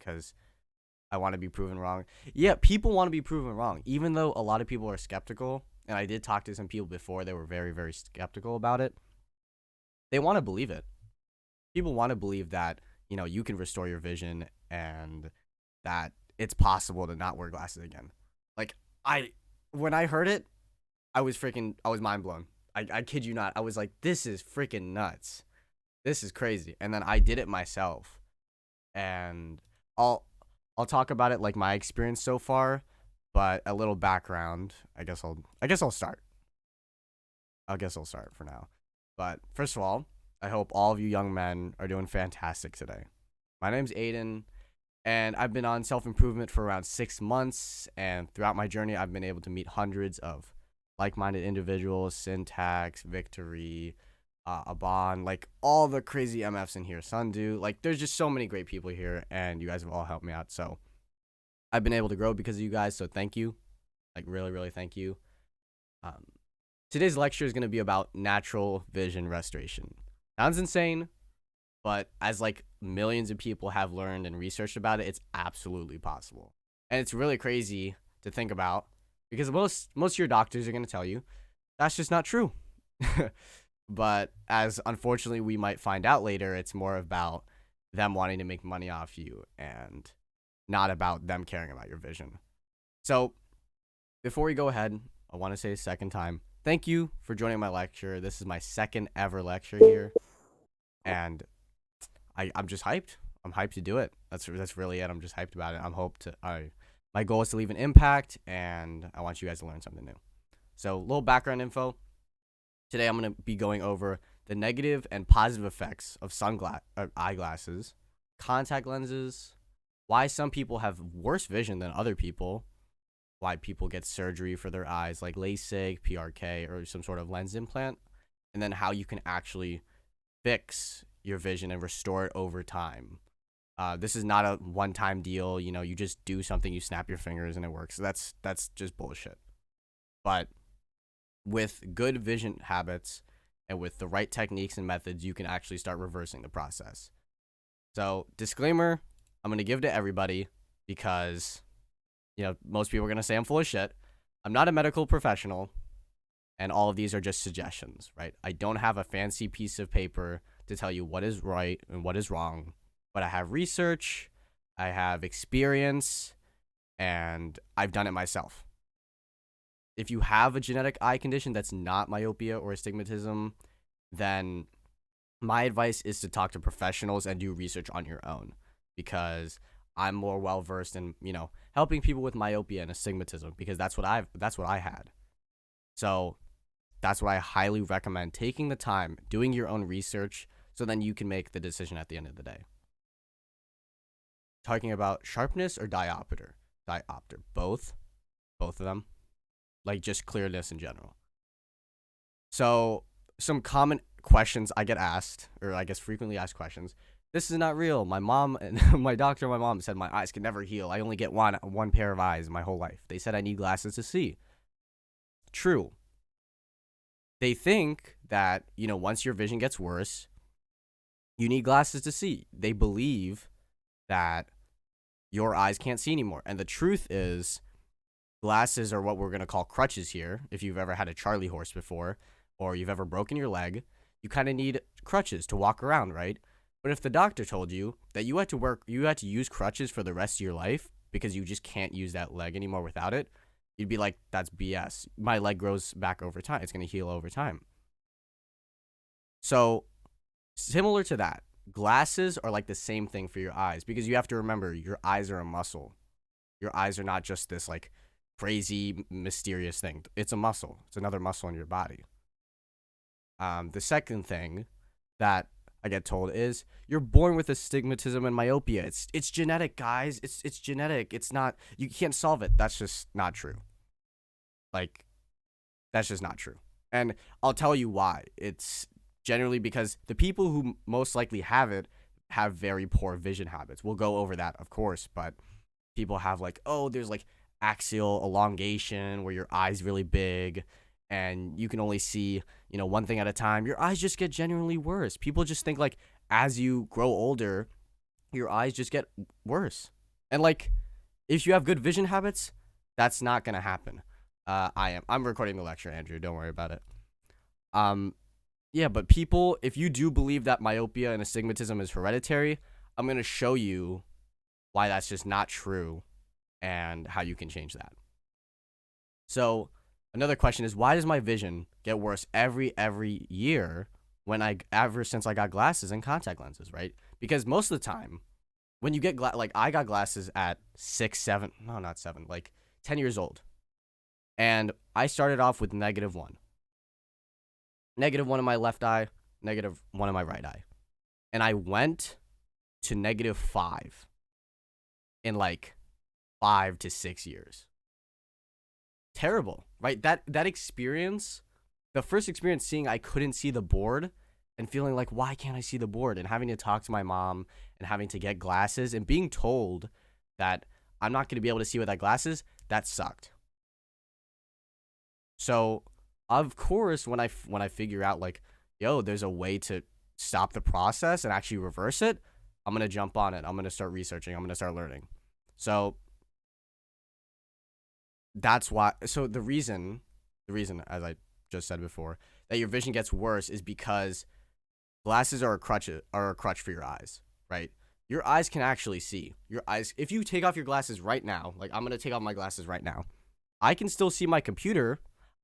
because I want to be proven wrong. Yeah, people want to be proven wrong, even though a lot of people are skeptical. And I did talk to some people before, they were very, very skeptical about it. They want to believe it. People want to believe that, you can restore your vision and that it's possible to not wear glasses again. Like, when I heard it, I was mind blown. I kid you not. I was like, this is freaking nuts. This is crazy. And then I did it myself. And I'll talk about it like my experience so far, but a little background. I guess I'll start. I guess I'll start for now. But first of all, I hope all of you young men are doing fantastic today. My name's Aiden, and I've been on self-improvement for around 6 months, and throughout my journey, I've been able to meet hundreds of like-minded individuals, Syntax, Victory, Aban, like all the crazy MFs in here, Sundu. Like, there's just so many great people here, and you guys have all helped me out. So I've been able to grow because of you guys, so thank you. Like, really, really thank you. Um, Today's lecture is going to be about natural vision restoration. Sounds insane, but as like millions of people have learned and researched about it, it's absolutely possible. And it's really crazy to think about because most of your doctors are going to tell you that's just not true. But as unfortunately we might find out later, it's more about them wanting to make money off you and not about them caring about your vision. So before we go ahead, I want to say a second time, thank you for joining my lecture. This is my second ever lecture here, and I'm just hyped. I'm hyped to do it. That's really it. I'm just hyped about it. My goal is to leave an impact, and I want you guys to learn something new. So, a little background info. Today, I'm going to be going over the negative and positive effects of eyeglasses, contact lenses, why some people have worse vision than other people, why people get surgery for their eyes like LASIK, PRK, or some sort of lens implant, and then how you can actually fix your vision and restore it over time. This is not a one-time deal. You just do something, you snap your fingers, and it works. So that's just bullshit. But with good vision habits and with the right techniques and methods, you can actually start reversing the process. So, disclaimer, I'm going to give to everybody because most people are going to say I'm full of shit. I'm not a medical professional, and all of these are just suggestions, right? I don't have a fancy piece of paper to tell you what is right and what is wrong, but I have research, I have experience, and I've done it myself. If you have a genetic eye condition that's not myopia or astigmatism, then my advice is to talk to professionals and do research on your own, because I'm more well versed in, helping people with myopia and astigmatism, because that's what I had. So that's what I highly recommend, taking the time, doing your own research, so then you can make the decision at the end of the day. Talking about sharpness or diopter, both of them, like just clearness in general. So some common questions I get asked, or I guess frequently asked questions. This is not real. My mom and my doctor and my mom said my eyes can never heal. I only get one pair of eyes my whole life. They said I need glasses to see. True. They think that, once your vision gets worse, you need glasses to see. They believe that your eyes can't see anymore. And the truth is, glasses are what we're going to call crutches here. If you've ever had a Charlie horse before, or you've ever broken your leg, you kind of need crutches to walk around, right? But if the doctor told you that you had to use crutches for the rest of your life because you just can't use that leg anymore without it, you'd be like, that's BS. My leg grows back over time. It's going to heal over time. So, similar to that, glasses are like the same thing for your eyes, because you have to remember your eyes are a muscle. Your eyes are not just this like crazy mysterious thing. It's a muscle. It's another muscle in your body. The second thing that I get told is you're born with astigmatism and myopia. It's genetic, guys. It's genetic. It's not, you can't solve it. That's just not true. Like, that's just not true. And I'll tell you why. It's generally because the people who most likely have it have very poor vision habits. We'll go over that, of course, but people have like, there's like axial elongation where your eye's really big and you can only see, one thing at a time. Your eyes just get genuinely worse. People just think like as you grow older, your eyes just get worse. And like, if you have good vision habits, that's not gonna happen. I'm recording the lecture, Andrew. Don't worry about it. Yeah, but people, if you do believe that myopia and astigmatism is hereditary, I'm gonna show you why that's just not true and how you can change that. So another question is, why does my vision get worse every year when ever since I got glasses and contact lenses, right? Because most of the time when you get like I got glasses at 6, 7, no, not 7, like 10 years old. And I started off with -1. -1 in my left eye, -1 in my right eye. And I went to -5 in like 5 to 6 years. Terrible, right? That experience, the first experience seeing I couldn't see the board and feeling like, why can't I see the board? And having to talk to my mom and having to get glasses and being told that I'm not going to be able to see without glasses, that sucked. So, of course, when I figure out like, yo, there's a way to stop the process and actually reverse it, I'm going to jump on it. I'm going to start researching. I'm going to start learning. So, that's why. So the reason, as I just said before, that your vision gets worse is because glasses are a crutch for your eyes, right? Your eyes can actually see. Your eyes, if you take off your glasses right now, like I'm going to take off my glasses right now, I can still see my computer.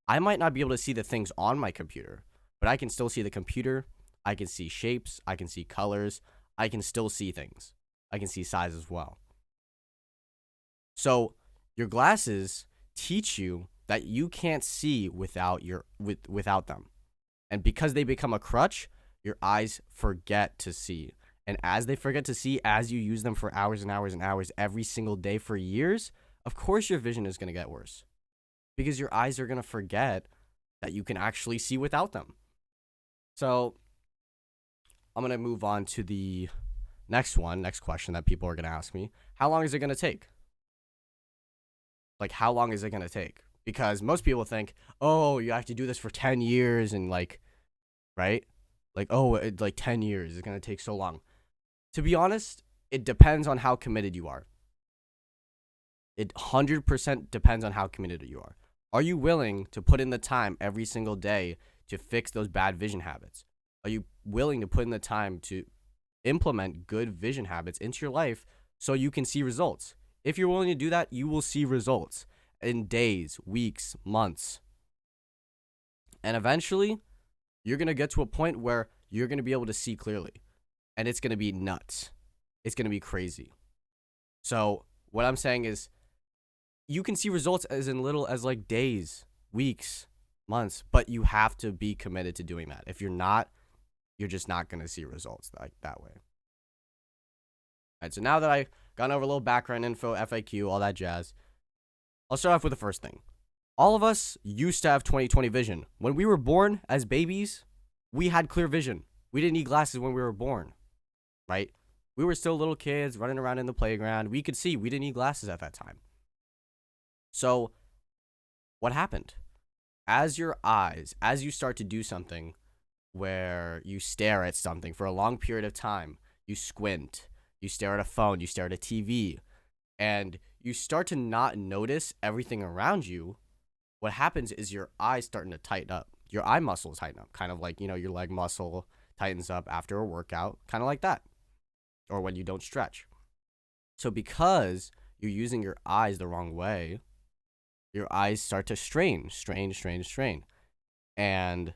I might not be able to see the things on my computer, but I can still see the computer. I can see shapes. I can see colors. I can still see things. I can see size as well. So your glasses teach you that you can't see without them. And because they become a crutch, your eyes forget to see. And as they forget to see, as you use them for hours and hours and hours every single day for years, of course your vision is going to get worse. Because your eyes are going to forget that you can actually see without them. So I'm going to move on to the next question that people are going to ask me. How long is it going to take? Like, how long is it going to take? Because most people think, oh, you have to do this for 10 years and like, right? Like, oh, like 10 years is going to take so long. To be honest, it depends on how committed you are. It 100% depends on how committed you are. Are you willing to put in the time every single day to fix those bad vision habits? Are you willing to put in the time to implement good vision habits into your life so you can see results? If you're willing to do that, you will see results in days, weeks, months. And eventually, you're going to get to a point where you're going to be able to see clearly. And it's going to be nuts. It's going to be crazy. So what I'm saying is, you can see results as in little as like days, weeks, months, but you have to be committed to doing that. If you're not, you're just not going to see results like that way. All right, so now that I gone over a little background info, FAQ, all that jazz, I'll start off with the first thing. All of us used to have 20/20 vision. When we were born as babies, we had clear vision. We didn't need glasses when we were born, right? We were still little kids running around in the playground. We could see. We didn't need glasses at that time. So what happened? As your eyes, as you start to do something where you stare at something for a long period of time, you squint, you stare at a phone, you stare at a TV, and you start to not notice everything around you, what happens is your eyes starting to tighten up. Your eye muscles tighten up, kind of like, your leg muscle tightens up after a workout, kind of like that, or when you don't stretch. So because you're using your eyes the wrong way, your eyes start to strain. And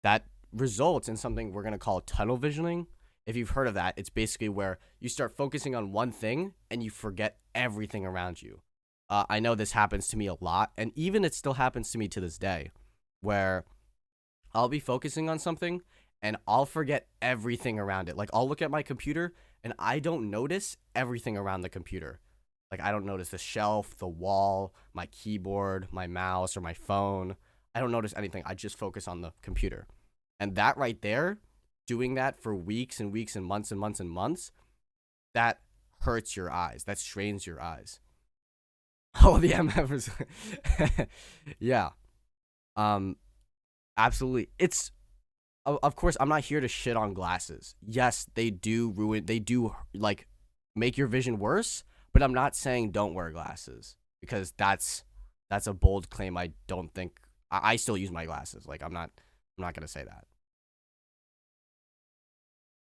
that results in something we're going to call tunnel visioning. If you've heard of that, it's basically where you start focusing on one thing and you forget everything around you. I know this happens to me a lot, and even it still happens to me to this day, where I'll be focusing on something and I'll forget everything around it. Like, I'll look at my computer and I don't notice everything around the computer. Like, I don't notice the shelf, the wall, my keyboard, my mouse, or my phone. I don't notice anything. I just focus on the computer. And that right there, doing that for weeks and weeks and months and months and months, that hurts your eyes. That strains your eyes. Oh, the MFers. Yeah. Absolutely. It's, of course, I'm not here to shit on glasses. Yes, they do ruin, they do, like, make your vision worse, but I'm not saying don't wear glasses, because that's a bold claim. I don't think I still use my glasses. Like, I'm not gonna say that.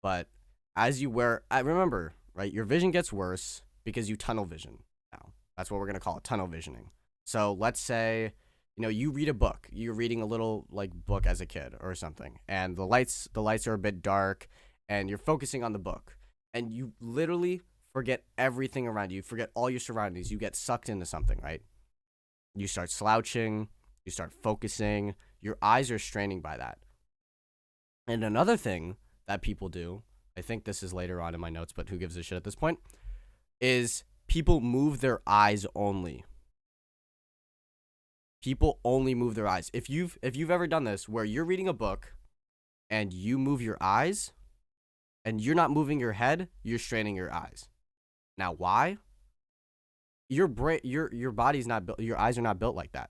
But as you wear, I remember, right, your vision gets worse because you tunnel vision now. That's what we're gonna call it, tunnel visioning. So let's say, you read a book. You're reading a little like book as a kid or something, and the lights are a bit dark, and you're focusing on the book, and you literally forget everything around you. You forget all your surroundings. You get sucked into something, right? You start slouching. You start focusing. Your eyes are straining by that. And another thing that people do, I think this is later on in my notes, but who gives a shit at this point, is people move their eyes only. People only move their eyes. If you've ever done this, where you're reading a book and you move your eyes and you're not moving your head, you're straining your eyes. Now, why? Your body's not built. Your eyes are not built like that.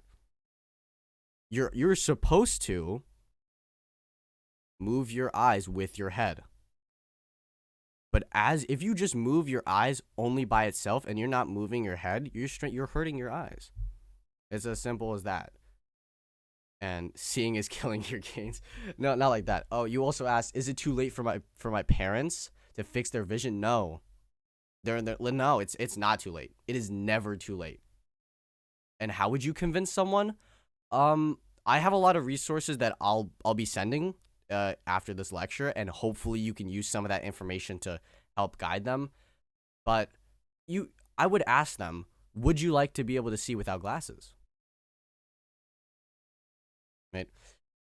You're supposed to move your eyes with your head. But if you just move your eyes only by itself and you're not moving your head, you're hurting your eyes. It's as simple as that. And seeing is killing your gains. No, not like that. Oh, you also asked, is it too late for my parents to fix their vision? No. No, it's not too late. It is never too late. And how would you convince someone? I have a lot of resources that I'll be sending after this lecture, and hopefully you can use some of that information to help guide them. But I would ask them, would you like to be able to see without glasses? Right?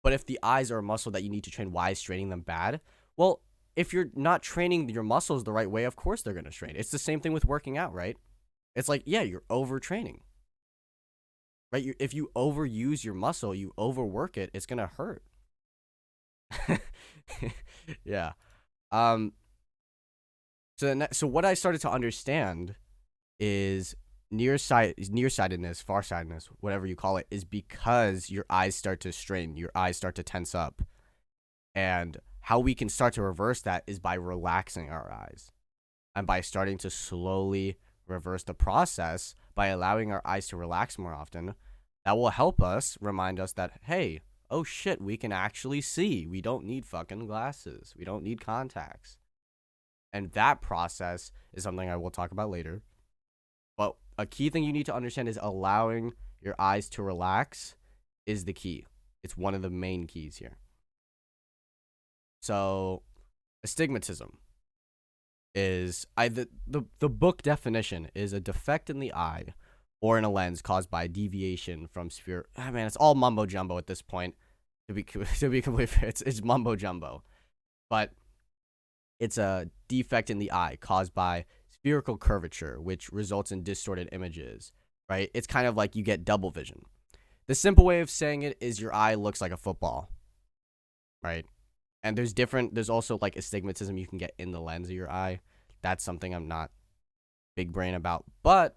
But if the eyes are a muscle that you need to train, why is straining them bad? Well, if you're not training your muscles the right way, of course they're going to strain. It's the same thing with working out, right? It's like, yeah, you're overtraining. Right? If you overuse your muscle, you overwork it, it's going to hurt. Yeah. So what I started to understand is nearsightedness, farsightedness, whatever you call it, is because your eyes start to strain, your eyes start to tense up. And how we can start to reverse that is by relaxing our eyes, and by starting to slowly reverse the process by allowing our eyes to relax more often. That will help us remind us that, hey, oh shit, we can actually see. We don't need fucking glasses. We don't need contacts. And that process is something I will talk about later. But a key thing you need to understand is allowing your eyes to relax is the key. It's one of the main keys here. So, astigmatism is the book definition is a defect in the eye or in a lens caused by deviation from sphere. Man, it's all mumbo jumbo at this point. To be completely fair, it's mumbo jumbo, but it's a defect in the eye caused by spherical curvature, which results in distorted images. Right? It's kind of like you get double vision. The simple way of saying it is your eye looks like a football. Right? And there's also like astigmatism you can get in the lens of your eye. That's something I'm not big brain about, but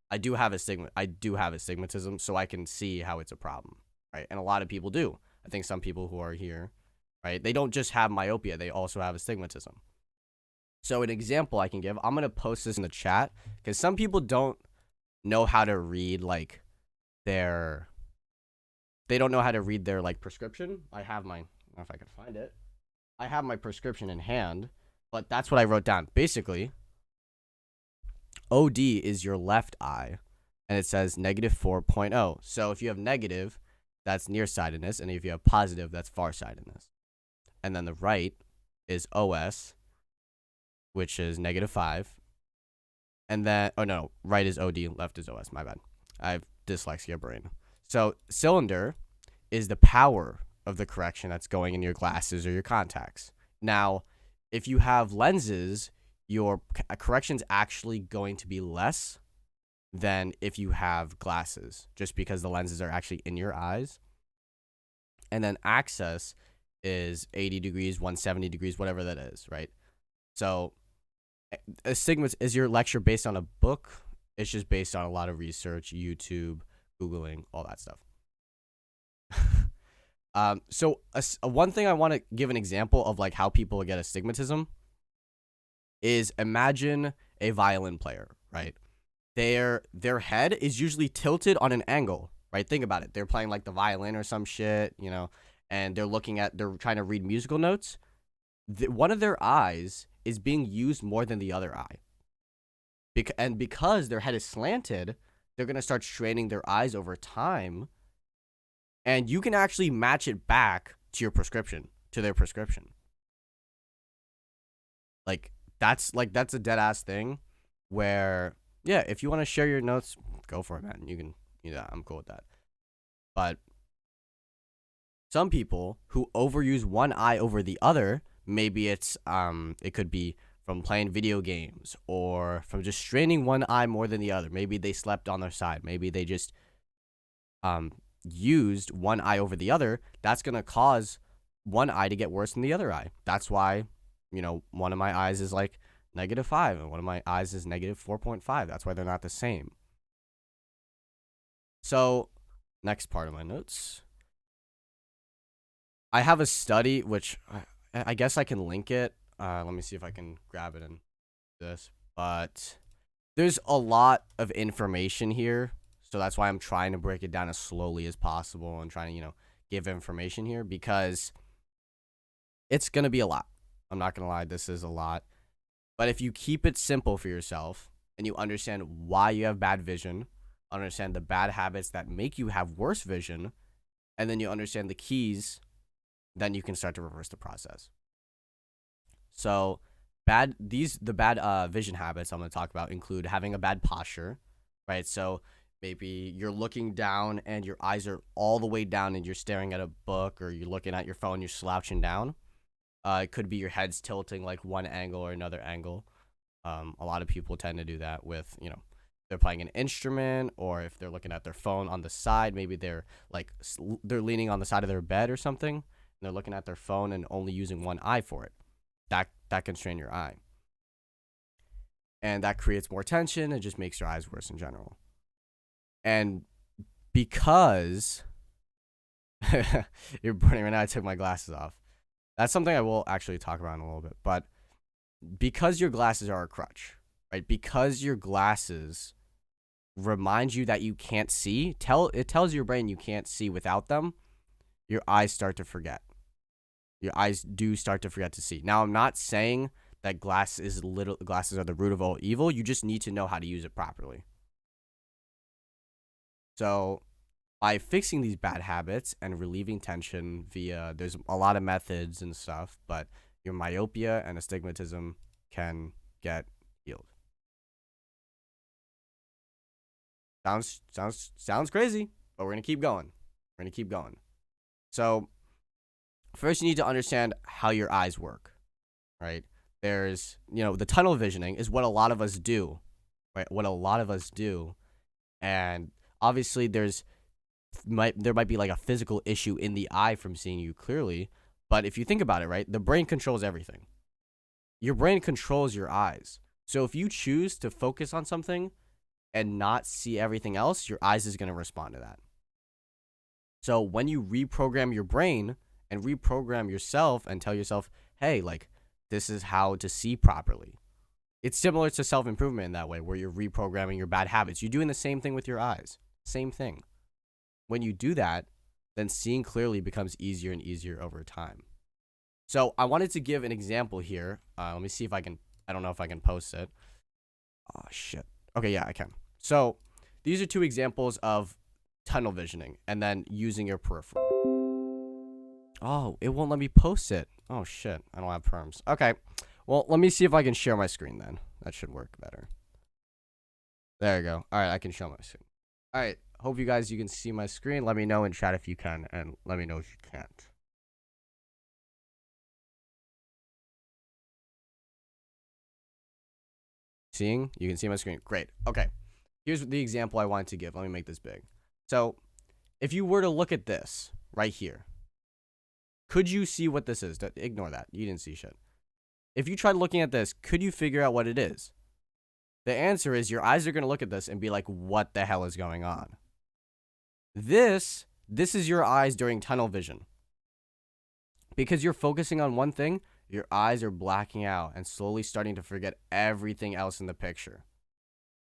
I do have astigmatism, so I can see how it's a problem, right? And a lot of people do. I think some people who are here, right, they don't just have myopia, they also have astigmatism. So an example I can give, I'm going to post this in the chat, because some people don't know how to read like they don't know how to read their like prescription. I don't know if I can find it. I have my prescription in hand, but that's what I wrote down. Basically, OD is your left eye, and it says -4.0. So if you have negative, that's nearsightedness, and if you have positive, that's farsightedness. And then the right is OS, which is -5. And then, right is OD, left is OS, my bad. I have dyslexia brain. So cylinder is the power of the correction that's going in your glasses or your contacts. Now, if you have lenses, your correction's actually going to be less than if you have glasses, just because the lenses are actually in your eyes. And then axis is 80 degrees, 170 degrees, whatever that is, right? So astigmatism, is your lecture based on a book? It's just based on a lot of research, YouTube, Googling, all that stuff. So one thing I want to give an example of like how people get astigmatism is, imagine a violin player, right? Their head is usually tilted on an angle, right? Think about it. They're playing like the violin or some shit, you know, and they're trying to read musical notes. One of their eyes is being used more than the other eye. And because their head is slanted, they're going to start straining their eyes over time. And you can actually match it back to your prescription, to their prescription. That's a dead ass thing where, yeah, if you want to share your notes, go for it, man. You can, yeah, I'm cool with that. But some people who overuse one eye over the other, maybe it could be from playing video games or from just straining one eye more than the other. Maybe they slept on their side. Maybe they just used one eye over the other. That's going to cause one eye to get worse than the other eye. That's why, you know, one of my eyes is like -5 and one of my eyes is -4.5. That's why they're not the same. So, next part of my notes. I have a study, which I guess I can link it. Let me see if I can grab it in this. But there's a lot of information here. So that's why I'm trying to break it down as slowly as possible and trying to, you know, give information here because it's going to be a lot. I'm not going to lie, this is a lot. But if you keep it simple for yourself and you understand why you have bad vision, understand the bad habits that make you have worse vision, and then you understand the keys, then you can start to reverse the process. So the bad vision habits I'm going to talk about include having a bad posture, right? So maybe you're looking down and your eyes are all the way down and you're staring at a book, or you're looking at your phone, you're slouching down. It could be your head's tilting like one angle or another angle. A lot of people tend to do that with, you know, they're playing an instrument, or if they're looking at their phone on the side, maybe they're leaning on the side of their bed or something, and they're looking at their phone and only using one eye for it. That can strain your eye. And that creates more tension. It just makes your eyes worse in general. And because you're burning right now, I took my glasses off. That's something I will actually talk about in a little bit. But because your glasses are a crutch, right? Because your glasses remind you that you can't see, it tells your brain you can't see without them, your eyes start to forget. Your eyes do start to forget to see. Now, I'm not saying that glasses are the root of all evil. You just need to know how to use it properly. So by fixing these bad habits and relieving tension there's a lot of methods and stuff, but your myopia and astigmatism can get healed. Sounds crazy, but we're going to keep going. So first, you need to understand how your eyes work, right? There's, you know, the tunnel visioning is what a lot of us do, right? And obviously there might be like a physical issue in the eye from seeing you clearly, but if you think about it, right, the brain controls everything. Your brain controls your eyes. So if you choose to focus on something and not see everything else, your eyes is going to respond to that. So when you reprogram your brain and reprogram yourself and tell yourself, hey, like, this is how to see properly. It's similar to self-improvement in that way, where you're reprogramming your bad habits. You're doing the same thing with your eyes. Same thing. When you do that, then seeing clearly becomes easier and easier over time. So I wanted to give an example here. Let me see if I can. I don't know if I can post it. Oh, shit. Okay, yeah, I can. So these are two examples of tunnel visioning and then using your peripheral. Oh, it won't let me post it. Oh, shit. I don't have perms. Okay. Well, let me see if I can share my screen then. That should work better. There you go. All right, I can show my screen. All right. Hope you can see my screen. Let me know in chat if you can, and let me know if you can't. Seeing? You can see my screen. Great. Okay. Here's the example I wanted to give. Let me make this big. So, if you were to look at this right here, could you see what this is? Ignore that. You didn't see shit. If you tried looking at this, could you figure out what it is? The answer is your eyes are going to look at this and be like, what the hell is going on? This is your eyes during tunnel vision. Because you're focusing on one thing, your eyes are blacking out and slowly starting to forget everything else in the picture.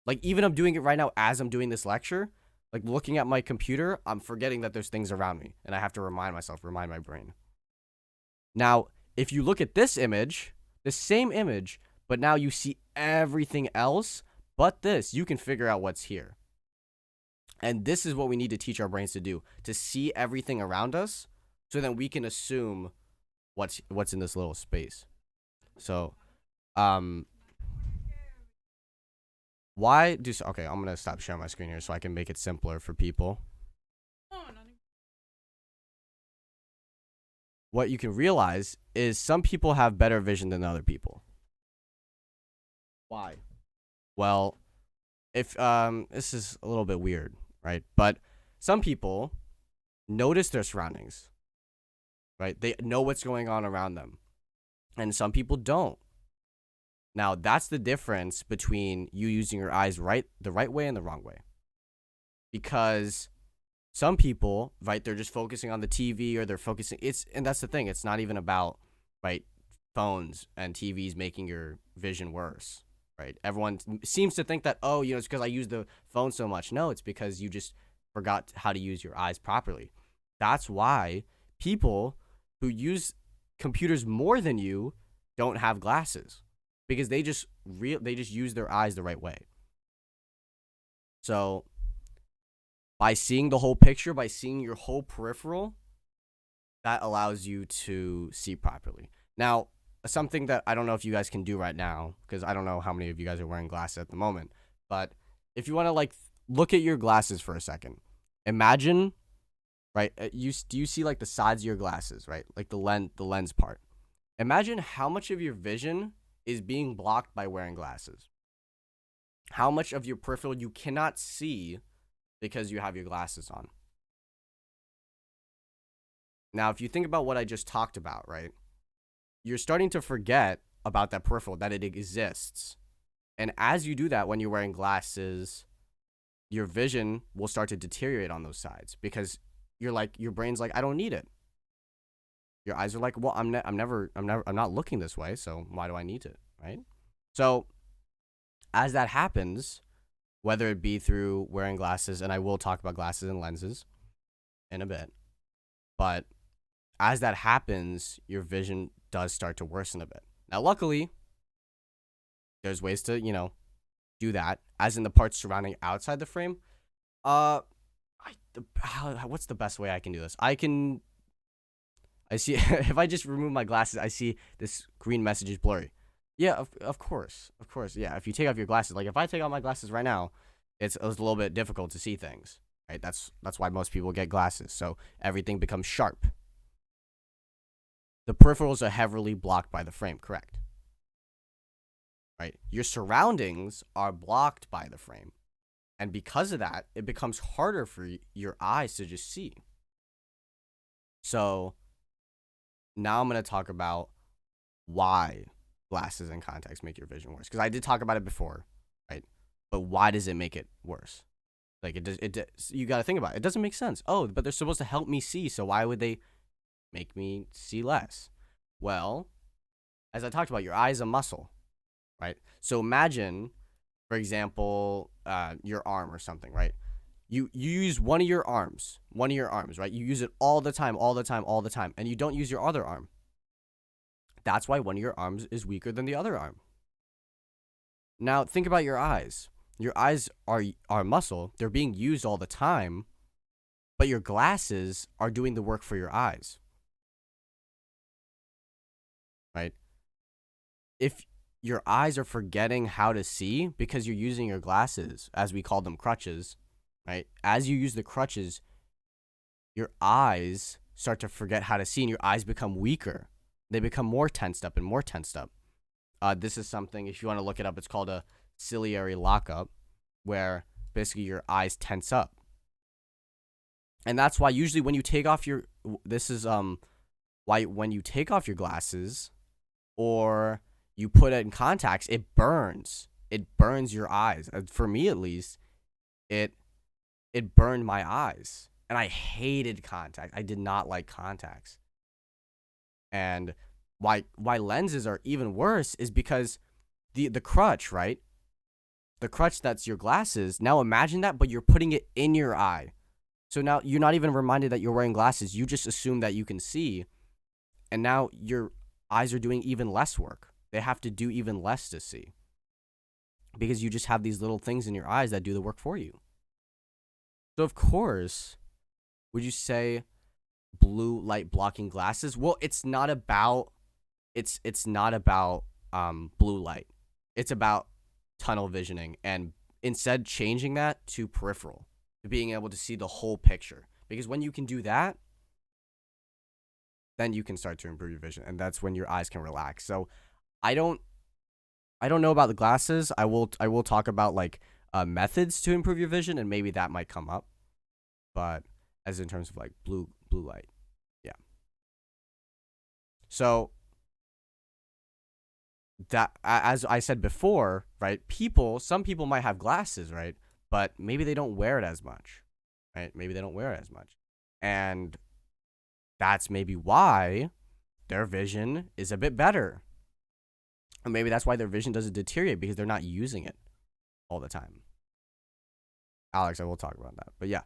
Like, even I'm doing it right now as I'm doing this lecture, like looking at my computer, I'm forgetting that there's things around me and I have to remind my brain. Now, if you look at this image, the same image, but now you see everything else but this, you can figure out what's here. And this is what we need to teach our brains to do, to see everything around us so that we can assume what's in this little space. So, why do okay, I'm going to stop sharing my screen here so I can make it simpler for people. What you can realize is some people have better vision than other people. Why? Well, if this is a little bit weird, right? But some people notice their surroundings, right? They know what's going on around them. And some people don't. Now, that's the difference between you using your eyes the right way and the wrong way. Because some people, right, they're just focusing on the TV, or they're focusing, and that's the thing, it's not even about, right, phones and TVs making your vision worse, right? Everyone seems to think that, oh, it's because I use the phone so much. No, it's because you just forgot how to use your eyes properly. That's why people who use computers more than you don't have glasses, because they just use their eyes the right way. So by seeing the whole picture, by seeing your whole peripheral, that allows you to see properly. Now, something that I don't know if you guys can do right now, because I don't know how many of you guys are wearing glasses at the moment, but if you want to look at your glasses for a second, imagine, right? Do you see like the sides of your glasses, right? Like the lens part. Imagine how much of your vision is being blocked by wearing glasses. How much of your peripheral you cannot see because you have your glasses on. Now, if you think about what I just talked about, right? You're starting to forget about that peripheral, that it exists. And as you do that, when you're wearing glasses, your vision will start to deteriorate on those sides, because your brain's like, I don't need it. Your eyes are like, well, I'm not looking this way, so why do I need it, right? So as that happens, whether it be through wearing glasses, and I will talk about glasses and lenses in a bit, but as that happens, your vision does start to worsen a bit. Now, luckily, there's ways to, do that, as in the parts surrounding outside the frame. What's the best way I can do this? I see, if I just remove my glasses, I see this green message is blurry. Yeah, of course. Yeah, if you take off your glasses, like if I take off my glasses right now, it's a little bit difficult to see things, right? That's why most people get glasses, so everything becomes sharp. The peripherals are heavily blocked by the frame, correct? Right? Your surroundings are blocked by the frame. And because of that, it becomes harder for your eyes to just see. So now I'm going to talk about why glasses and contacts make your vision worse. Because I did talk about it before, right? But why does it make it worse? Like, you got to think about it. It doesn't make sense. Oh, but they're supposed to help me see, so why would they make me see less? Well, as I talked about, your eye is a muscle, right? So imagine, for example, your arm or something, right? You use one of your arms, right? You use it all the time, and you don't use your other arm. That's why one of your arms is weaker than the other arm. Now, think about your eyes. Your eyes are a muscle. They're being used all the time, but your glasses are doing the work for your eyes. Right? If your eyes are forgetting how to see because you're using your glasses, as we call them crutches, right? As you use the crutches, your eyes start to forget how to see, and your eyes become weaker. They become more tensed up and more tensed up. This is something, if you want to look it up, it's called a ciliary lockup, where basically your eyes tense up. And that's why usually when you take off your, why when you take off your glasses or you put it in contacts, it burns. It burns your eyes. For me, at least, it burned my eyes. And I hated contacts. I did not like contacts. And why lenses are even worse is because the crutch, right? The crutch that's your glasses. Now imagine that, but you're putting it in your eye. So now you're not even reminded that you're wearing glasses. You just assume that you can see, and now your eyes are doing even less work. They have to do even less to see because you just have these little things in your eyes that do the work for you. So of course, would you say blue light blocking glasses? Well, it's not about blue light. It's about tunnel visioning, and instead changing that to peripheral, to being able to see the whole picture. Because when you can do that, then you can start to improve your vision, and that's when your eyes can relax. So I don't know about the glasses. I will talk about like methods to improve your vision, and maybe that might come up. But as in terms of like blue light, yeah. So that, as I said before, right? Some people might have glasses, right? But maybe they don't wear it as much, right? Maybe they don't wear it as much, and that's maybe why their vision is a bit better. Or maybe that's why their vision doesn't deteriorate, because they're not using it all the time. Alex, I will talk about that. But yeah,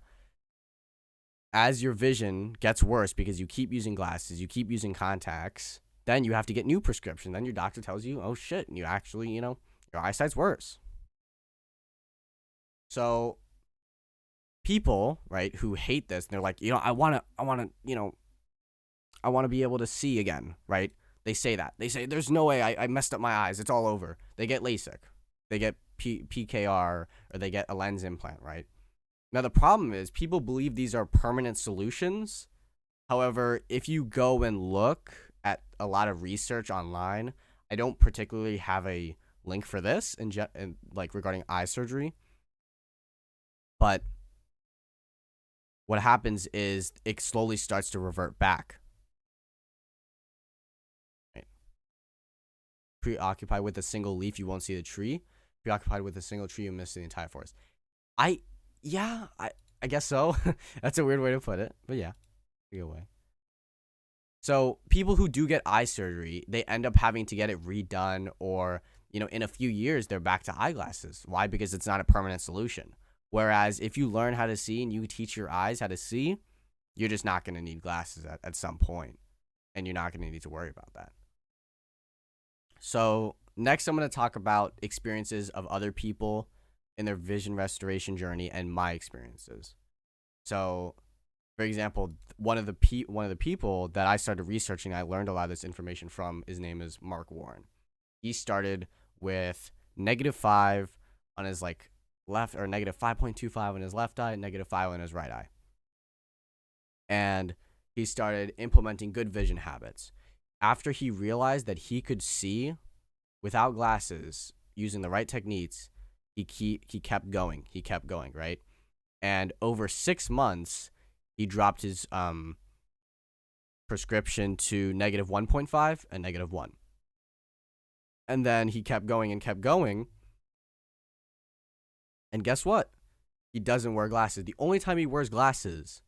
as your vision gets worse because you keep using glasses, you keep using contacts, then you have to get new prescription. Then your doctor tells you, oh shit, and you actually, your eyesight's worse. So people, right, who hate this, and they're like, I want to be able to see again, right? They say that. They say, there's no way, I messed up my eyes. It's all over. They get LASIK. They get PKR, or they get a lens implant, right? Now, the problem is people believe these are permanent solutions. However, if you go and look at a lot of research online, I don't particularly have a link for this in like regarding eye surgery. But what happens is it slowly starts to revert back. Preoccupied with a single leaf, you won't see the tree. Preoccupied with a single tree, you miss the entire forest. I guess so. That's a weird way to put it, but yeah, a good way. So people who do get eye surgery, they end up having to get it redone, or in a few years they're back to eyeglasses. Why? Because it's not a permanent solution. Whereas if you learn how to see and you teach your eyes how to see, you're just not going to need glasses at some point, and you're not going to need to worry about that. So next, I'm going to talk about experiences of other people in their vision restoration journey and my experiences. So, for example, one of the people that I started researching, I learned a lot of this information from, his name is Mark Warren. He started with -5 on his left, or -5.25 on his left eye, -5 on his right eye. And he started implementing good vision habits. After he realized that he could see without glasses using the right techniques, he kept going. He kept going, right? And over 6 months, he dropped his prescription to -1.5 and -1. And then he kept going and kept going. And guess what? He doesn't wear glasses. The only time he wears glasses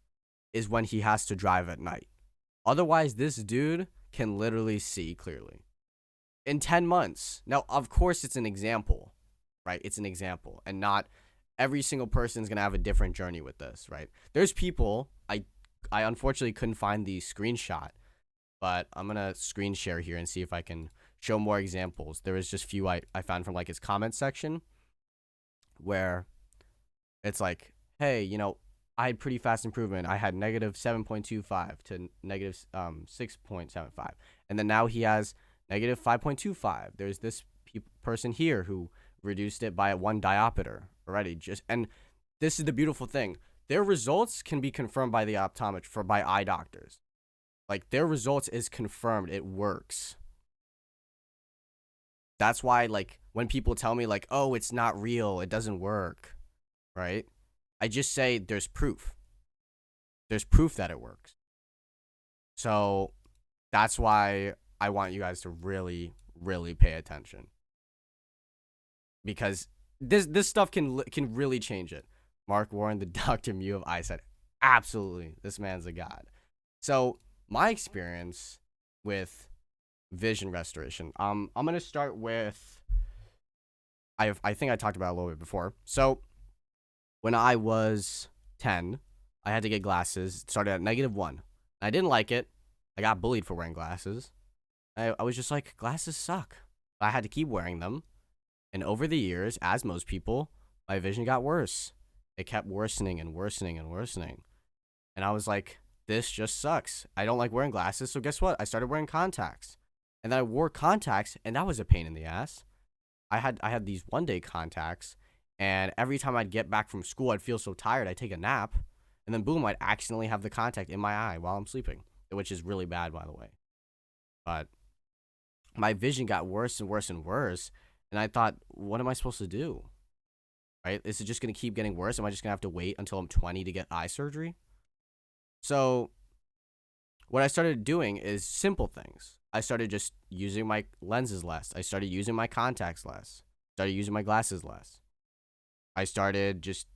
is when he has to drive at night. Otherwise, this dude can literally see clearly in 10 months. Now, of course, it's an example, right? It's an example, and not every single person is going to have a different journey with this, right? There's people, I unfortunately couldn't find the screenshot, but I'm going to screen share here and see if I can show more examples. There was just few I found from his comment section where it's like, hey, I had pretty fast improvement. I had -7.25 to -6.75. And then now he has -5.25. There's this person here who reduced it by 1 diopter already. And this is the beautiful thing. Their results can be confirmed by the by eye doctors. Their results is confirmed. It works. That's why, when people tell me, oh, it's not real, it doesn't work, right? I just say there's proof. There's proof that it works. So that's why I want you guys to really, really pay attention, because this stuff can really change it. Mark Warren, the Dr. Mew of eyesight. Absolutely. This man's a god. So my experience with vision restoration. I'm gonna start with I think I talked about it a little bit before. So when I was 10, I had to get glasses. It started at -1. I didn't like it. I got bullied for wearing glasses. I was just like, glasses suck. I had to keep wearing them. And over the years, as most people, my vision got worse. It kept worsening and worsening and worsening. And I was like, this just sucks. I don't like wearing glasses. So guess what? I started wearing contacts. And then I wore contacts, and that was a pain in the ass. I had these 1-day contacts, and every time I'd get back from school, I'd feel so tired. I'd take a nap, and then boom, I'd accidentally have the contact in my eye while I'm sleeping, which is really bad, by the way. But my vision got worse and worse and worse, and I thought, what am I supposed to do? Right? Is it just going to keep getting worse? Am I just going to have to wait until I'm 20 to get eye surgery? So what I started doing is simple things. I started just using my lenses less. I started using my contacts less. Started using my glasses less. I started just,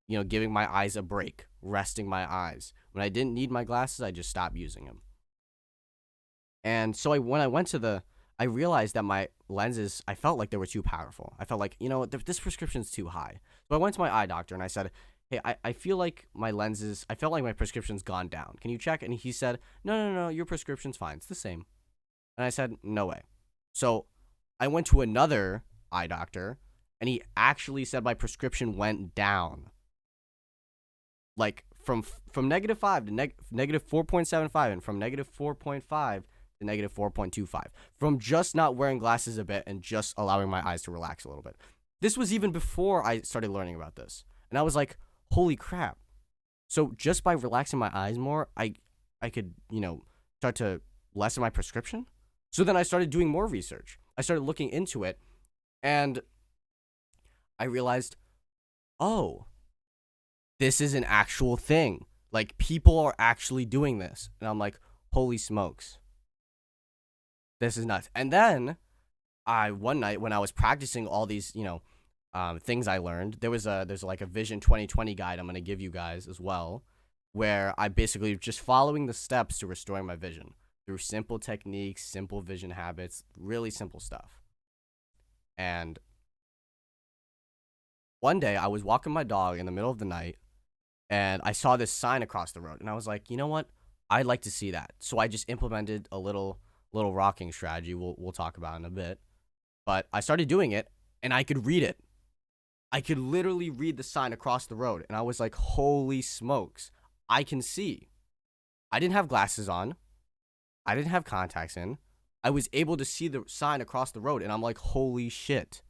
giving my eyes a break, resting my eyes. When I didn't need my glasses, I just stopped using them. And so when I went to I realized that my lenses, I felt like they were too powerful. I felt like, this prescription's too high. So I went to my eye doctor and I said, hey, I feel like my lenses, I felt like my prescription's gone down. Can you check? And he said, no, your prescription's fine. It's the same. And I said, no way. So I went to another eye doctor, and he actually said my prescription went down. Like from -5 to -4.75, and from -4.5 to -4.25, from just not wearing glasses a bit and just allowing my eyes to relax a little bit. This was even before I started learning about this. And I was like, holy crap. So just by relaxing my eyes more, I could, start to lessen my prescription. So then I started doing more research. I started looking into it, and I realized, oh, this is an actual thing. Like, people are actually doing this. And I'm like, holy smokes. This is nuts. And then one night when I was practicing all these, things I learned, there's like a Vision 2020 guide I'm going to give you guys as well, where I basically just following the steps to restoring my vision through simple techniques, simple vision habits, really simple stuff. And one day I was walking my dog in the middle of the night, and I saw this sign across the road, and I was like, you know what? I'd like to see that. So I just implemented a little rocking strategy we'll talk about in a bit. But I started doing it, and I could read it. I could literally read the sign across the road, and I was like, holy smokes, I can see. I didn't have glasses on. I didn't have contacts in. I was able to see the sign across the road, and I'm like, holy shit.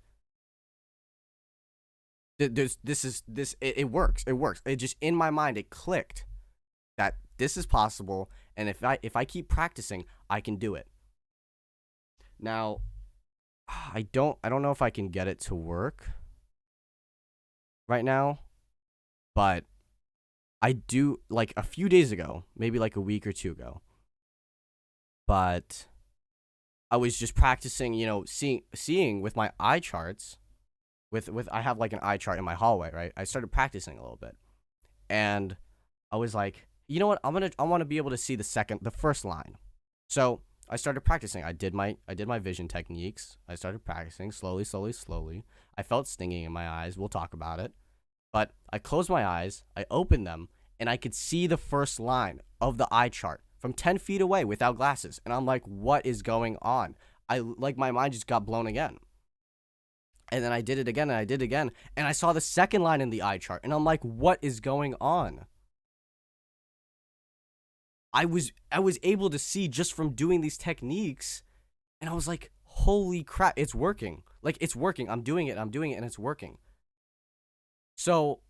It works. It works. It just, in my mind, it clicked that this is possible, and if I keep practicing, I can do it. Now, I don't know if I can get it to work right now, but I do, like a few days ago, maybe like a week or two ago. But I was just practicing, seeing with my eye charts. With I have like an eye chart in my hallway, right? I started practicing a little bit, and I was like, you know what? I want to be able to see the first line. So I started practicing. I did my vision techniques. I started practicing slowly. I felt stinging in my eyes. We'll talk about it. But I closed my eyes, I opened them, and I could see the first line of the eye chart from 10 feet away without glasses. And I'm like, what is going on? My mind just got blown again. And then I did it again, and I did it again, and I saw the second line in the eye chart, and I'm like, what is going on? I was able to see just from doing these techniques, and I was like, holy crap, it's working. Like, it's working. I'm doing it, and it's working. So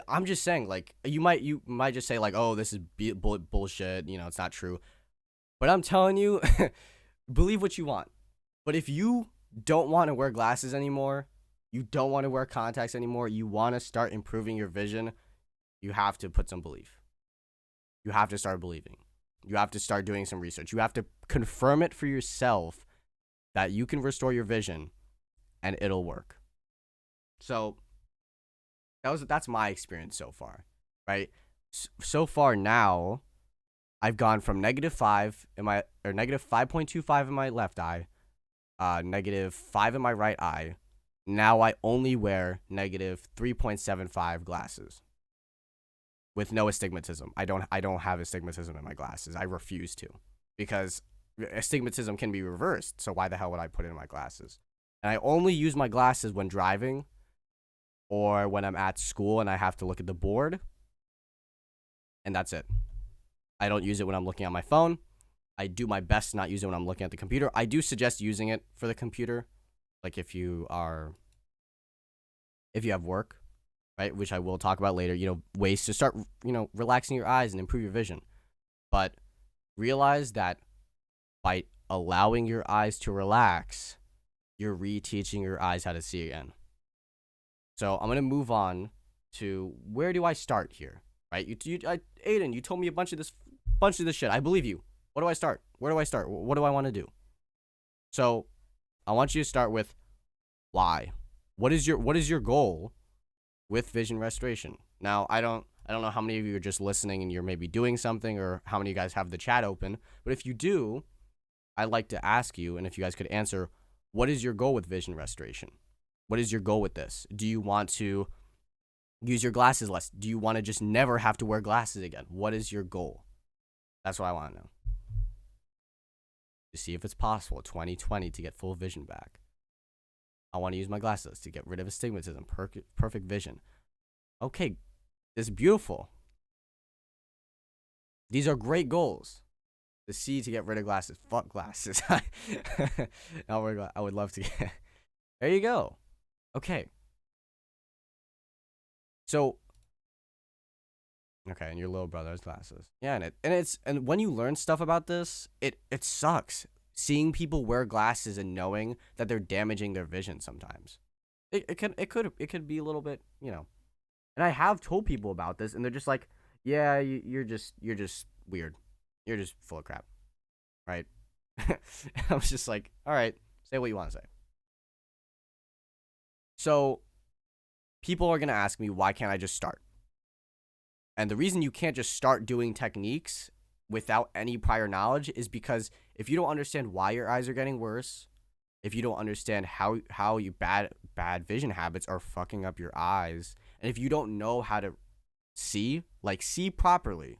I'm just saying, like, you might just say, like, oh, this is bullshit, it's not true. But I'm telling you, believe what you want. But if you don't want to wear glasses anymore, you don't want to wear contacts anymore, you want to start improving your vision, you have to put some belief. You have to start believing. You have to start doing some research. You have to confirm it for yourself that you can restore your vision, and it'll work. So that's my experience so far, right? So far now, I've gone from -5 in my, or -5.25 in my left eye, -5 in my right eye. Now I only wear -3.75 glasses with no astigmatism. I don't have astigmatism in my glasses. I refuse to, because astigmatism can be reversed. So why the hell would I put it in my glasses? And I only use my glasses when driving or when I'm at school and I have to look at the board. And that's it. I don't use it when I'm looking at my phone. I do my best to not use it when I'm looking at the computer. I do suggest using it for the computer, like if you have work, right? Which I will talk about later, ways to start, relaxing your eyes and improve your vision. But realize that by allowing your eyes to relax, you're reteaching your eyes how to see again. So I'm going to move on to, where do I start here? Right? Aiden, you told me a bunch of this shit. I believe you. What do I start? Where do I start? What do I want to do? So I want you to start with why. What is your goal with vision restoration? Now, I don't know how many of you are just listening and you're maybe doing something, or how many of you guys have the chat open. But if you do, I'd like to ask you, and if you guys could answer, what is your goal with vision restoration? What is your goal with this? Do you want to use your glasses less? Do you want to just never have to wear glasses again? What is your goal? That's what I want to know. To see if it's possible, 2020, to get full vision back. I want to use my glasses to get rid of astigmatism, perfect vision. Okay, it's beautiful. These are great goals. To see, to get rid of glasses. Fuck glasses. I would love to get. There you go. Okay. So, okay, and your little brother has glasses. Yeah, and when you learn stuff about this, it sucks seeing people wear glasses and knowing that they're damaging their vision sometimes. It could be a little bit, And I have told people about this, and they're just like, "Yeah, you're just weird. You're just full of crap." Right? I was just like, "All right, say what you want to say." So, people are going to ask me, why can't I just start? And the reason you can't just start doing techniques without any prior knowledge is because if you don't understand why your eyes are getting worse, if you don't understand how you bad vision habits are fucking up your eyes, and if you don't know how to see properly,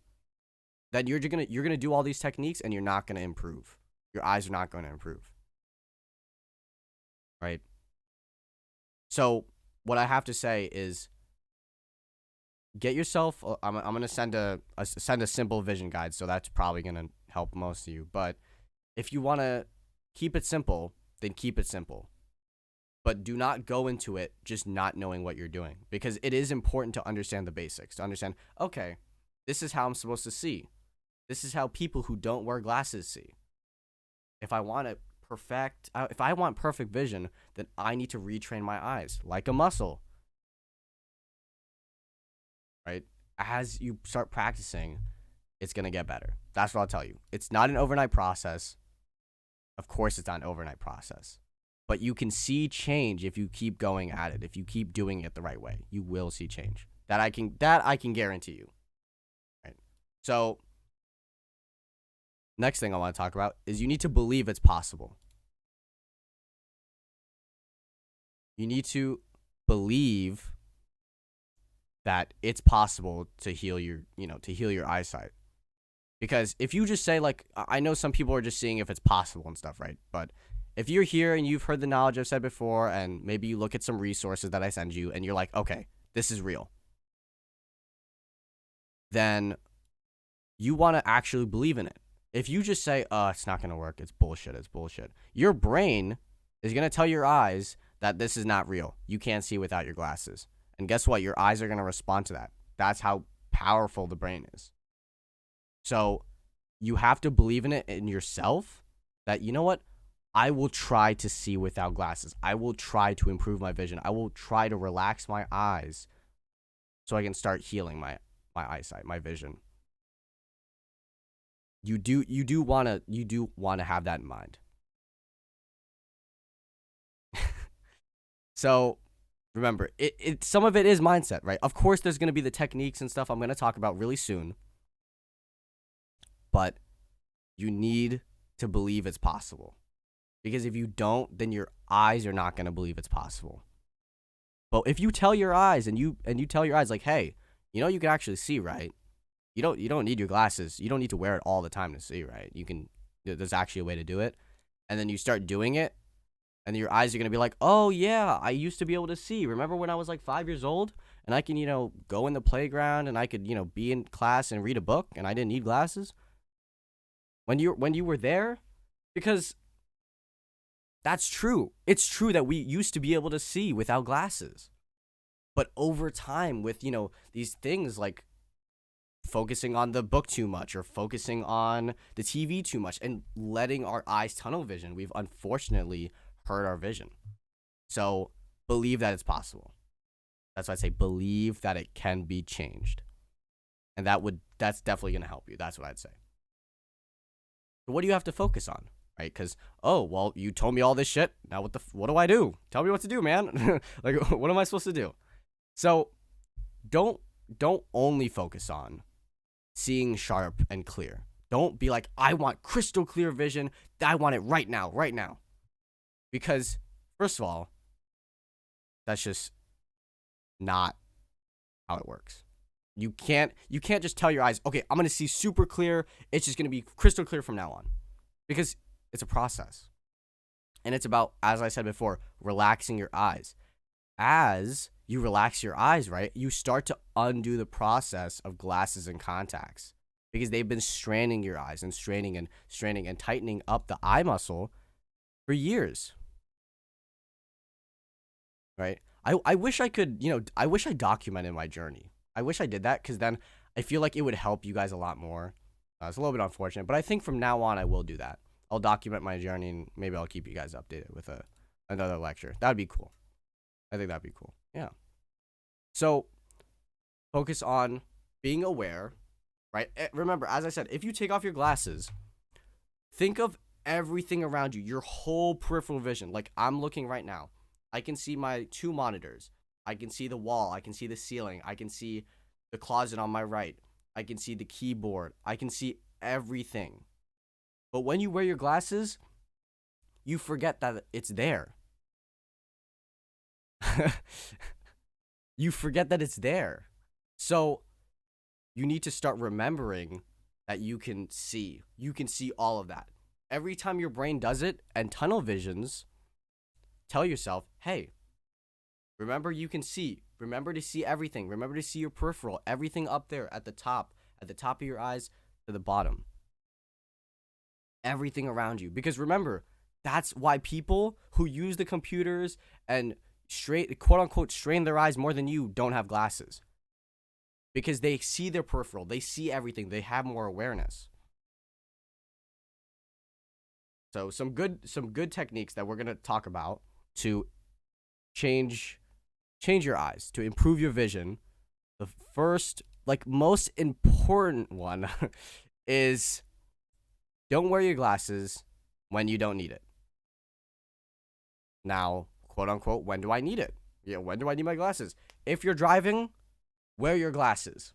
then you're gonna do all these techniques and you're not gonna improve. Your eyes are not going to improve. Right? So what I have to say is, get yourself. I'm gonna send a simple vision guide, so that's probably gonna help most of you. But if you want to keep it simple, then keep it simple. But do not go into it just not knowing what you're doing, because it is important to understand the basics. To understand, okay, this is how I'm supposed to see. This is how people who don't wear glasses see. If I want perfect vision, then I need to retrain my eyes like a muscle. Right? As you start practicing, it's going to get better. That's what I'll tell you. It's not an overnight process. Of course, it's not an overnight process. But you can see change if you keep going at it. If you keep doing it the right way, you will see change. That I can guarantee you. Right? So, next thing I want to talk about is you need to believe it's possible. You need to believe that it's possible to heal your eyesight. Because if you just say, like, I know some people are just seeing if it's possible and stuff, right? But if you're here and you've heard the knowledge I've said before, and maybe you look at some resources that I send you and you're like, okay, this is real, then you want to actually believe in it. If you just say, it's not going to work, it's bullshit, your brain is going to tell your eyes that this is not real. You can't see without your glasses. And guess what? Your eyes are going to respond to that. That's how powerful the brain is. So you have to believe in it in yourself that, you know what? I will try to see without glasses. I will try to improve my vision. I will try to relax my eyes so I can start healing my eyesight, my vision. You do want to have that in mind. So remember, it some of it is mindset, right? Of course, there's going to be the techniques and stuff I'm going to talk about really soon. but you need to believe it's possible. Because if you don't, then your eyes are not going to believe it's possible. But if you tell your eyes and you tell your eyes like, hey, you can actually see, right? You don't need your glasses. You don't need to wear it all the time to see, right? There's actually a way to do it. And then you start doing it, and your eyes are going to be like, oh yeah, I used to be able to see. Remember when I was like 5 years old and I can, go in the playground and I could, be in class and read a book and I didn't need glasses? When you were there? Because that's true. It's true that we used to be able to see without glasses. But over time with, these things like focusing on the book too much or focusing on the TV too much and letting our eyes tunnel vision, we've unfortunately hurt our vision. So believe that it's possible. That's why I say believe that it can be changed. And that's definitely going to help you. That's what I'd say. So what do you have to focus on? Right? Because, oh, well, you told me all this shit. Now what do I do? Tell me what to do, man. Like, what am I supposed to do? So don't only focus on seeing sharp and clear. Don't be like, I want crystal clear vision. I want it right now. Because, first of all, that's just not how it works. You can't just tell your eyes, okay, I'm going to see super clear. It's just going to be crystal clear from now on. Because it's a process. And it's about, as I said before, relaxing your eyes. As you relax your eyes, right, you start to undo the process of glasses and contacts because they've been straining your eyes and straining and tightening up the eye muscle for years. Right? I wish I could, I wish I documented my journey. I wish I did that because then I feel like it would help you guys a lot more. It's a little bit unfortunate, but I think from now on I will do that. I'll document my journey and maybe I'll keep you guys updated with another lecture. That'd be cool. I think that'd be cool. Yeah. So focus on being aware, right? Remember, as I said, if you take off your glasses, think of everything around you, your whole peripheral vision. Like I'm looking right now. I can see my 2 monitors. I can see the wall. I can see the ceiling. I can see the closet on my right. I can see the keyboard. I can see everything. But when you wear your glasses, you forget that it's there. You forget that it's there. So you need to start remembering that you can see. You can see all of that. Every time your brain does it and tunnel visions, tell yourself, hey, remember you can see. Remember to see everything. Remember to see your peripheral. Everything up there at the top of your eyes to the bottom. Everything around you. Because remember, that's why people who use the computers and quote unquote strain their eyes more than you don't have glasses. Because they see their peripheral. They see everything. They have more awareness. So some good techniques that we're going to talk about to change your eyes, to improve your vision. The first, most important one is don't wear your glasses when you don't need it. Now, quote unquote, when do I need it? Yeah, when do I need my glasses? If you're driving, wear your glasses.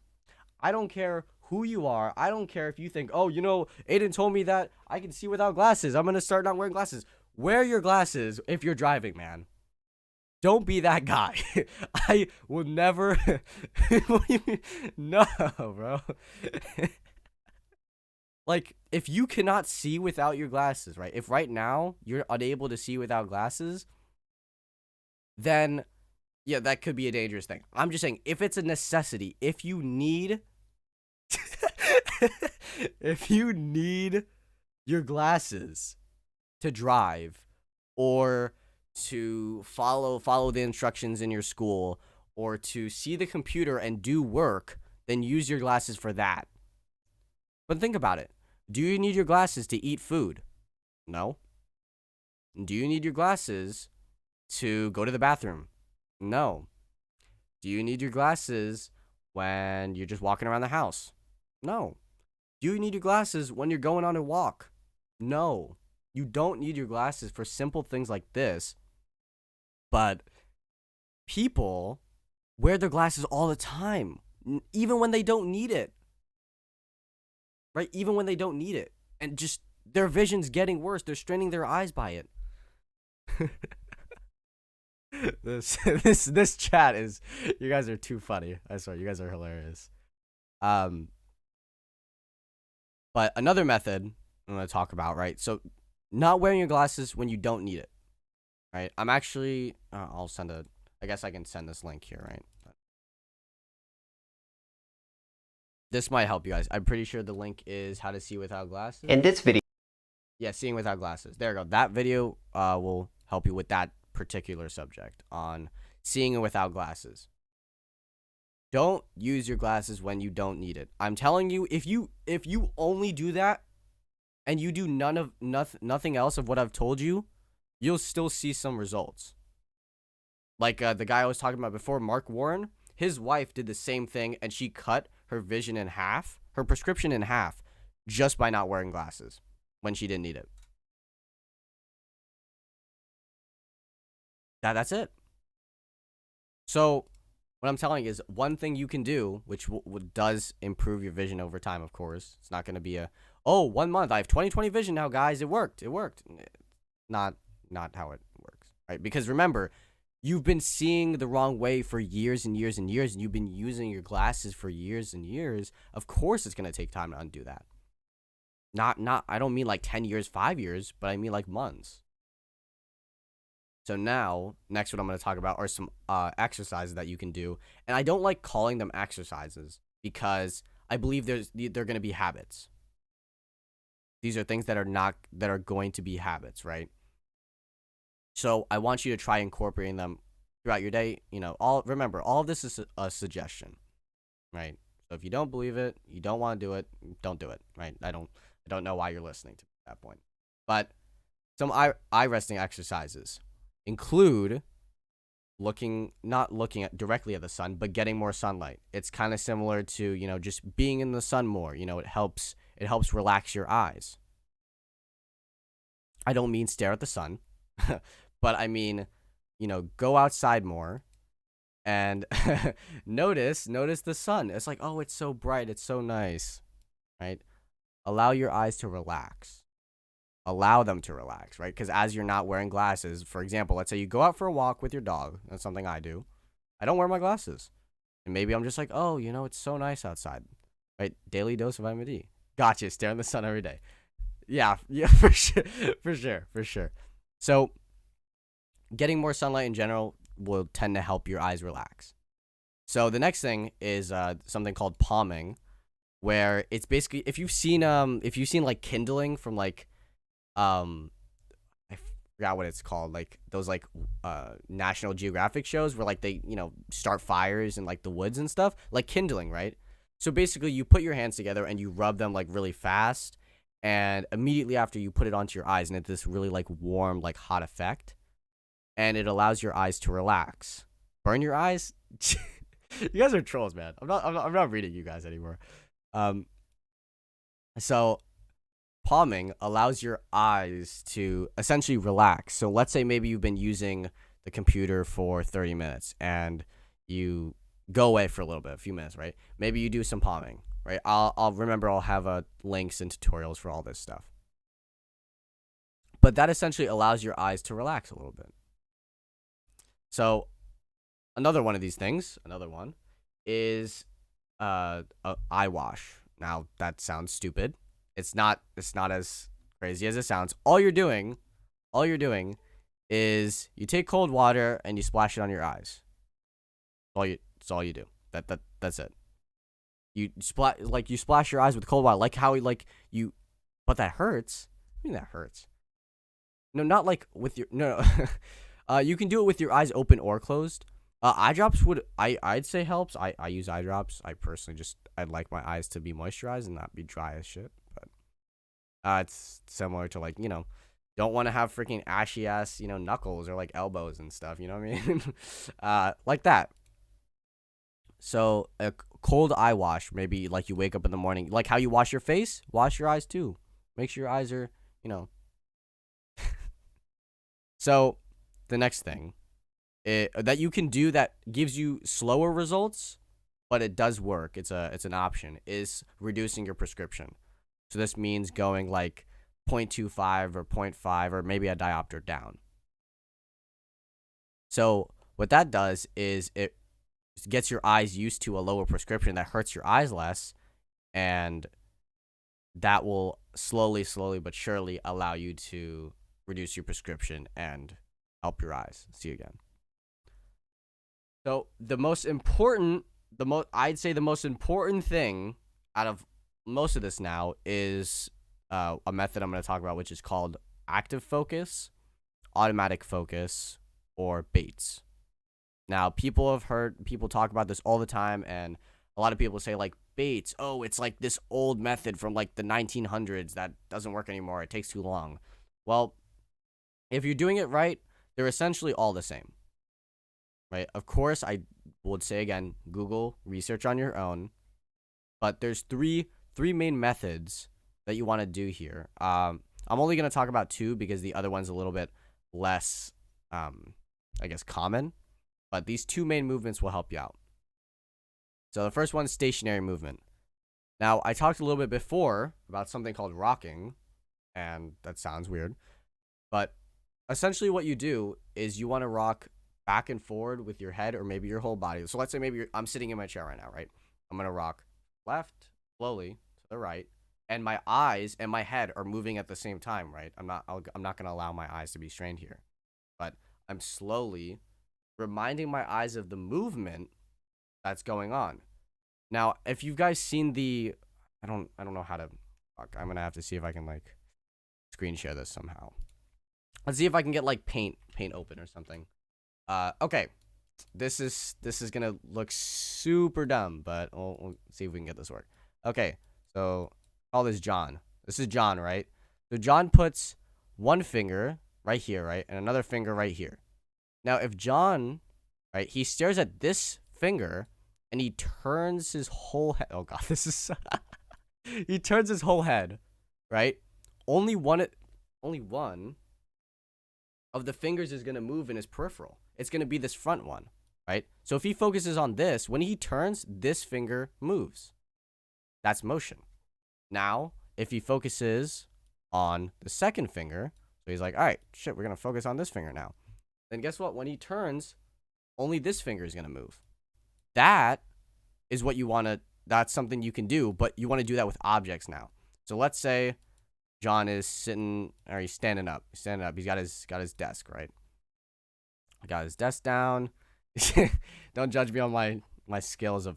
I don't care who you are. I don't care if you think, oh, Aiden told me that I can see without glasses. I'm going to start not wearing glasses. Wear your glasses if you're driving, man. Don't be that guy. I will never. What do you mean? No, bro. If you cannot see without your glasses, right? If right now you're unable to see without glasses, then, yeah, that could be a dangerous thing. I'm just saying, if it's a necessity, if you need your glasses to drive or to follow the instructions in your school or to see the computer and do work, then use your glasses for that. But think about it. Do you need your glasses to eat food? No. Do you need your glasses to go to the bathroom? No. Do you need your glasses when you're just walking around the house? No. Do you need your glasses when you're going on a walk? No. You don't need your glasses for simple things like this. But people wear their glasses all the time, even when they don't need it. right? Even when they don't need it. And just their vision's getting worse. They're straining their eyes by it. This chat is, you guys are too funny. I swear, you guys are hilarious. But another method I'm going to talk about, right? So not wearing your glasses when you don't need it, right? I'm actually, I'll send I guess I can send this link here, right? This might help you guys. I'm pretty sure the link is how to see without glasses. In this video. Yeah, seeing without glasses. There you go. That video will help you with that particular subject on seeing without glasses. Don't use your glasses when you don't need it. I'm telling you, if you only do that and you do nothing else of what I've told you, you'll still see some results. Like the guy I was talking about before, Mark Warren, his wife did the same thing and she cut her vision in half, her prescription in half, just by not wearing glasses when she didn't need it. That's it. So what I'm telling you is one thing you can do, which does improve your vision over time, of course. It's not going to be 1 month, I have 20/20 vision now, guys. It worked. Not how it works, right? Because remember, you've been seeing the wrong way for years and years and years, and you've been using your glasses for years and years. Of course, it's going to take time to undo that. I don't mean like 10 years, 5 years, but I mean like months. So now, next what I'm going to talk about are some exercises that you can do. And I don't like calling them exercises because I believe they're going to be habits. These are things that are going to be habits, right? So I want you to try incorporating them throughout your day. Remember, all of this is a suggestion, right? So if you don't believe it, you don't want to do it, don't do it, right? I don't know why you're listening to me at that point. But some eye resting exercises include not looking directly at the sun, but getting more sunlight. It's kind of similar to, just being in the sun more. It helps relax your eyes. I don't mean stare at the sun, but I mean, go outside more and notice the sun. It's like, oh, it's so bright, it's so nice, right? Allow your eyes to relax. Allow them to relax, right? Because as you're not wearing glasses, for example, let's say you go out for a walk with your dog. That's something I do. I don't wear my glasses. And maybe I'm just like, oh, it's so nice outside, right? Daily dose of vitamin D. Gotcha. Stare in the sun every day. Yeah, for sure. So getting more sunlight in general will tend to help your eyes relax. So the next thing is something called palming, where it's basically, if you've seen like kindling from like, I forgot what it's called, like those like National Geographic shows where like they start fires in like the woods and stuff, like kindling, right? So basically you put your hands together and you rub them like really fast, and immediately after you put it onto your eyes, and it's this really like warm, like hot effect, and it allows your eyes to relax. Burn your eyes? You guys are trolls, man. I'm not reading you guys anymore. So palming allows your eyes to essentially relax. So let's say maybe you've been using the computer for 30 minutes and you go away for a few minutes, right? Maybe you do some palming, right? I'll have links and tutorials for all this stuff. But that essentially allows your eyes to relax a little bit. So another one of these things, is eye wash. Now that sounds stupid. It's not as crazy as it sounds. All you're doing is you take cold water and you splash it on your eyes. That's all you do. That's it. You splash your eyes with cold water, but that hurts. I mean, that hurts. No, not like with your no. You can do it with your eyes open or closed. Eye drops I'd say helps. I use eye drops. I personally I'd like my eyes to be moisturized and not be dry as shit. But it's similar to don't want to have freaking ashy ass knuckles or like elbows and stuff. You know what I mean? Like that. So a cold eye wash, maybe like you wake up in the morning, like how you wash your face, wash your eyes too. Make sure your eyes are So the next thing that you can do that gives you slower results, but it does work. It's an option, is reducing your prescription. So this means going like 0.25 or 0.5 or maybe a diopter down. So what that does is it gets your eyes used to a lower prescription that hurts your eyes less, and that will slowly but surely allow you to reduce your prescription and help your eyes see again. So I'd say the most important thing out of most of this now is a method I'm going to talk about, which is called active focus, automatic focus, or Bates. Now, people have heard people talk about this all the time, and a lot of people say, like, Bates, oh, it's like this old method from like the 1900s that doesn't work anymore. It takes too long. Well, if you're doing it right, they're essentially all the same, right? Of course, I would say again, Google, research on your own, but there's three main methods that you want to do here. I'm only going to talk about two because the other one's a little bit less, I guess, common, but these two main movements will help you out. So the first one is stationary movement. Now, I talked a little bit before about something called rocking, and that sounds weird, but essentially what you do is you want to rock back and forward with your head or maybe your whole body. So let's say maybe I'm sitting in my chair right now, right? I'm going to rock left, slowly to the right, and my eyes and my head are moving at the same time, right? I'm not going to allow my eyes to be strained here, but I'm slowly reminding my eyes of the movement that's going on. Now, if you guys seen the, I don't know how to, fuck, I'm gonna have to see if I can like screen share this somehow. Let's see if I can get like paint open or something. Okay, this is gonna look super dumb, but we'll see if we can get this work. Okay, so call this John. This is John, right? So John puts one finger right here, right, and another finger right here. Now, if John, right, he stares at this finger and he turns his whole head. Oh God, this is. He turns his whole head, right? Only one of the fingers is gonna move in his peripheral. It's gonna be this front one, right? So if he focuses on this, when he turns, this finger moves. That's motion. Now, if he focuses on the second finger, so he's like, all right, shit, we're gonna focus on this finger now. Then guess what? When he turns, only this finger is gonna move. That is what you want to, that's something you can do, but you want to do that with objects now. So let's say John is sitting, or he's standing up. He's got his desk, right? Got his desk down. Don't judge me on my skills of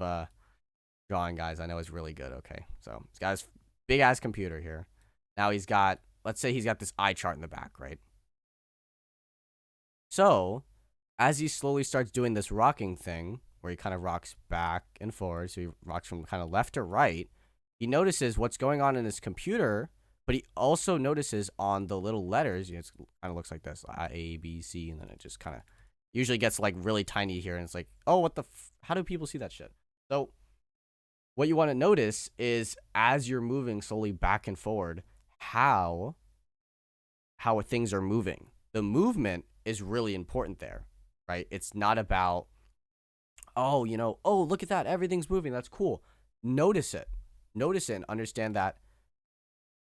drawing, guys. I know it's really good, okay? So he's got his big ass computer here. Now he's got, let's say he's got this eye chart in the back, right? So as he slowly starts doing this rocking thing, where he kind of rocks back and forward, so he rocks from kind of left to right, he notices what's going on in his computer, but he also notices on the little letters, it kind of looks like this, A, B, C, and then it just kind of usually gets like really tiny here, and it's like, oh, what the how do people see that shit? So what you want to notice is as you're moving slowly back and forward, how things are moving. The movement is really important there, right? It's not about, oh, oh, look at that, everything's moving, that's cool. Notice it and understand that.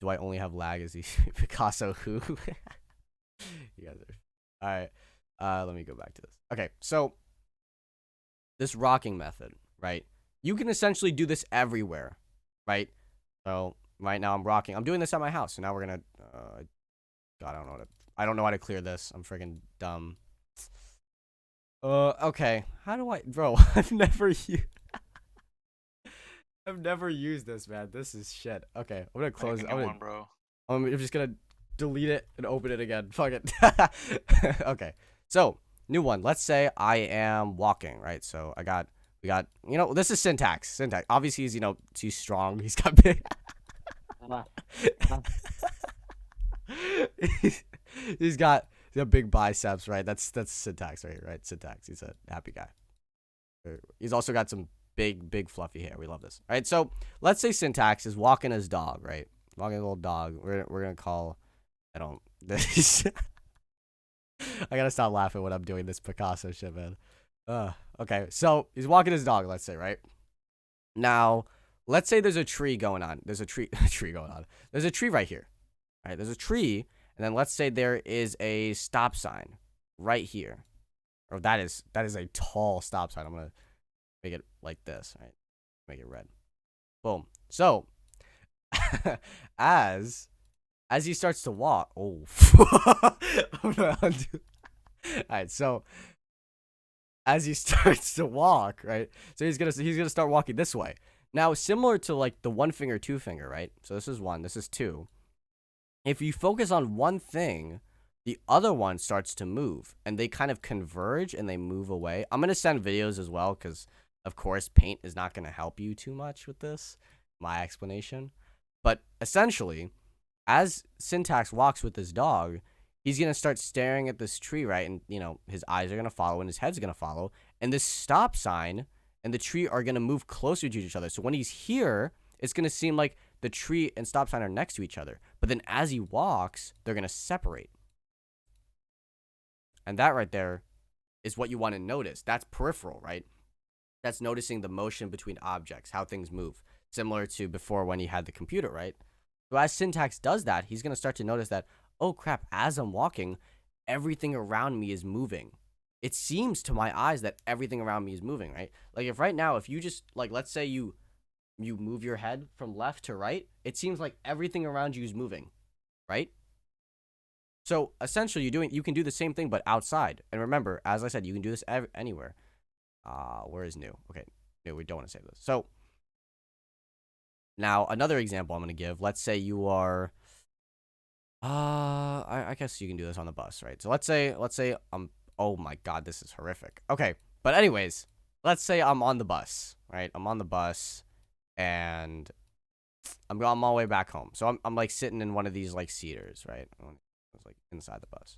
Do I only have lag? Is he Picasso who? You guys are all right. Let me go back to this. Okay, so this rocking method, right? You can essentially do this everywhere, right? So right now I'm rocking. I'm doing this at my house. So now we're gonna God, I don't know how to clear this. I'm freaking dumb. Okay. How do I, bro? I've never used this, man. This is shit. Okay, I'm gonna close it. I'm just gonna delete it and open it again. Fuck it. Okay, so new one. Let's say I am walking, right? So we got, this is syntax. Obviously, he's strong. He's got big. he's got big biceps, right? That's syntax right? Syntax. He's a happy guy. He's also got some big fluffy hair. We love this. All right, so let's say syntax is walking his dog, right? Walking a little dog. We're gonna call, this. I gotta stop laughing when I'm doing this Picasso shit, man. Okay, so he's walking his dog, let's say, right? Now, let's say there's a tree going on. There's a tree, a tree going on. There's a tree right here. All right, there's a tree, and then let's say there is a stop sign right here. Or that is a tall stop sign. I'm gonna make it like this. All right, make it red. Boom. So as he starts to walk, oh, I'm gonna undo. All right, so as he starts to walk, right? So he's gonna start walking this way. Now, similar to like the one finger, two finger, right? So this is one, this is two. If you focus on one thing, the other one starts to move, and they kind of converge and they move away. I'm gonna send videos as well, because of course, paint is not gonna help you too much with this, my explanation. But essentially, as Syntax walks with this dog, he's going to start staring at this tree, right? And, you know, his eyes are going to follow and his head's going to follow. And this stop sign and the tree are going to move closer to each other. So when he's here, it's going to seem like the tree and stop sign are next to each other. But then as he walks, they're going to separate. And that right there is what you want to notice. That's peripheral, right? That's noticing the motion between objects, how things move. Similar to before when he had the computer, right? So as Syntax does that, he's going to start to notice that, oh crap, as I'm walking, everything around me is moving. It seems to my eyes that everything around me is moving, right? Like if right now, if you just, like, let's say you move your head from left to right, it seems like everything around you is moving, right? So essentially you can do the same thing, but outside. And remember, as I said, you can do this anywhere. Where is new? Okay, new, we don't want to save this. So now, another example I'm going to give, let's say you are, I guess you can do this on the bus, right? So let's say, oh my God, this is horrific. Okay, but anyways, let's say I'm on the bus, right? I'm on the bus, and I'm on my way back home. So I'm like sitting in one of these like seaters, right? I was like inside the bus.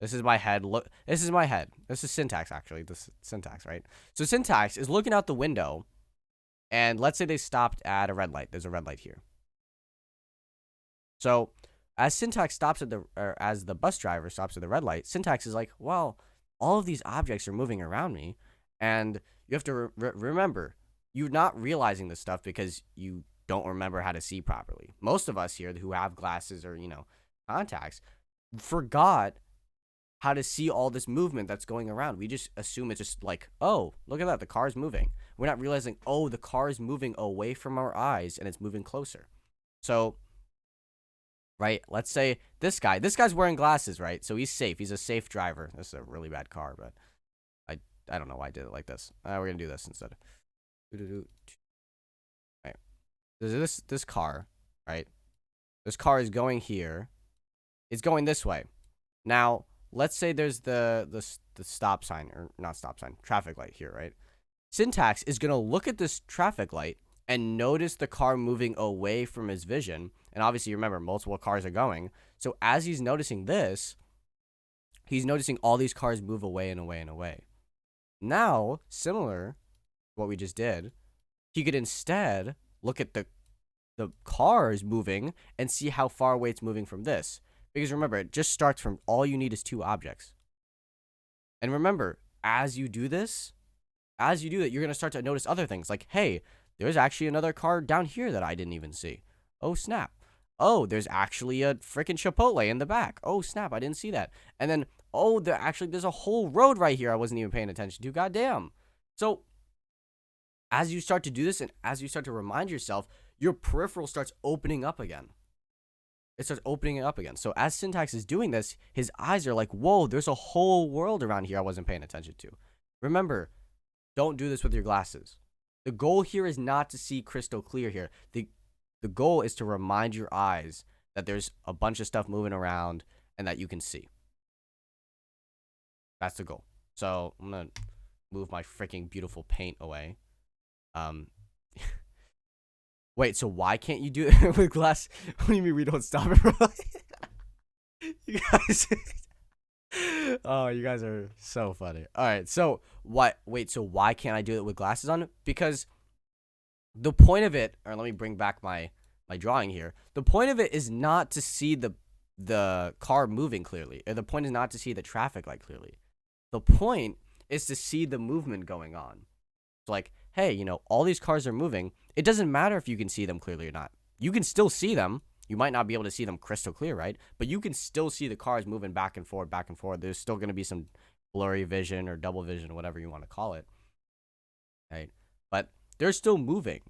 This is my head. Look, this is my head. This is Syntax, actually. This is Syntax, right? So Syntax is looking out the window. And let's say they stopped at a red light. There's a red light here. So as Syntax stops at as the bus driver stops at the red light, Syntax is like, well, all of these objects are moving around me. And you have to remember, you're not realizing this stuff because you don't remember how to see properly. Most of us here who have glasses or, you know, contacts forgot how to see all this movement that's going around. We just assume it's just like, oh, look at that, the car's moving. We're not realizing, oh, the car is moving away from our eyes and it's moving closer. So, right, let's say this guy's wearing glasses, right? So he's safe. He's a safe driver. This is a really bad car, but I don't know why I did it like this. We're going to do this instead. Right. There's this car, right? This car is going here. It's going this way. Now, let's say there's the stop sign, or not stop sign, traffic light here, right? Syntax is going to look at this traffic light and notice the car moving away from his vision. And obviously, remember, multiple cars are going. So as he's noticing this, he's noticing all these cars move away and away and away. Now, similar to what we just did, he could instead look at the cars moving and see how far away it's moving from this. Because remember, it just starts from all you need is two objects. And remember, as you do that, you're going to start to notice other things. Like, hey, there's actually another car down here that I didn't even see. Oh, snap. Oh, there's actually a freaking Chipotle in the back. Oh, snap, I didn't see that. And then, oh, there's a whole road right here I wasn't even paying attention to. Goddamn. So, as you start to do this and as you start to remind yourself, your peripheral starts opening up again. It starts opening it up again. So as Syntax is doing this, his eyes are like, whoa, there's a whole world around here I wasn't paying attention to. Remember, don't do this with your glasses. The goal here is not to see crystal clear here. The goal is to remind your eyes that there's a bunch of stuff moving around and that you can see. That's the goal. So I'm going to move my freaking beautiful paint away. Wait, so why can't you do it with glass? What do you mean we don't stop it, bro? You guys. Oh, you guys are so funny. All right, so wait, so why can't I do it with glasses on? Because the point of it, or let me bring back my drawing here. The point of it is not to see the car moving clearly, or the point is not to see the traffic light clearly. The point is to see the movement going on. So like, hey, all these cars are moving. It doesn't matter if you can see them clearly or not. You can still see them. You might not be able to see them crystal clear, right? But you can still see the cars moving back and forth, back and forth. There's still going to be some blurry vision or double vision, whatever you want to call it, right? But they're still moving.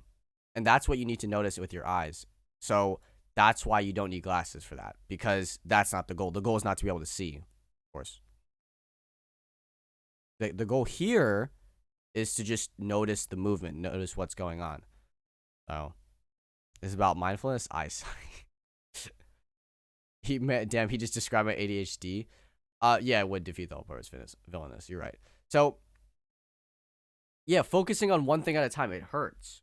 And that's what you need to notice with your eyes. So that's why you don't need glasses for that, because that's not the goal. The goal is not to be able to see, of course. The goal here is to just notice the movement, notice what's going on. So it's about mindfulness, eyesight. He just described my ADHD. Yeah, it would defeat the whole purpose of villainous. You're right. So yeah, focusing on one thing at a time, it hurts,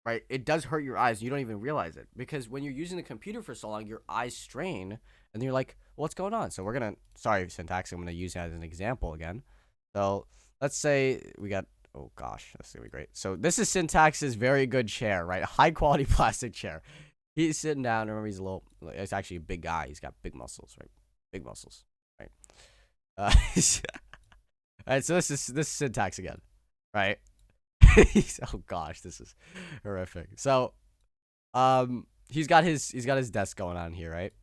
right? It does hurt your eyes. You don't even realize it, because when you're using the computer for so long, your eyes strain, and you're like, what's going on? So sorry, syntax, I'm gonna use that as an example again. So let's say we got, oh gosh, that's gonna be great. So this is Syntax's very good chair, right? A high quality plastic chair. He's sitting down. Remember, it's actually a big guy. He's got big muscles, right? Big muscles, right? All right, so this is Syntax again, right? Oh gosh, this is horrific. So he's got his desk going on here, right?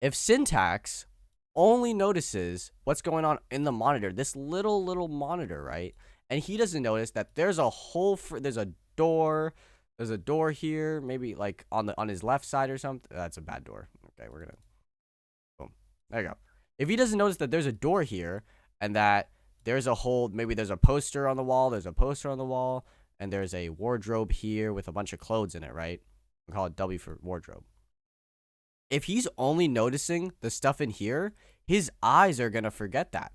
If Syntax only notices what's going on in the monitor, this little monitor, right? And he doesn't notice that there's a there's a door here, maybe like on his left side or something. That's a bad door. Okay, we're gonna boom. There you go. If he doesn't notice that there's a door here, and that there's a hole, maybe there's a poster on the wall, and there's a wardrobe here with a bunch of clothes in it, right? We call it W for wardrobe. If he's only noticing the stuff in here, his eyes are going to forget that.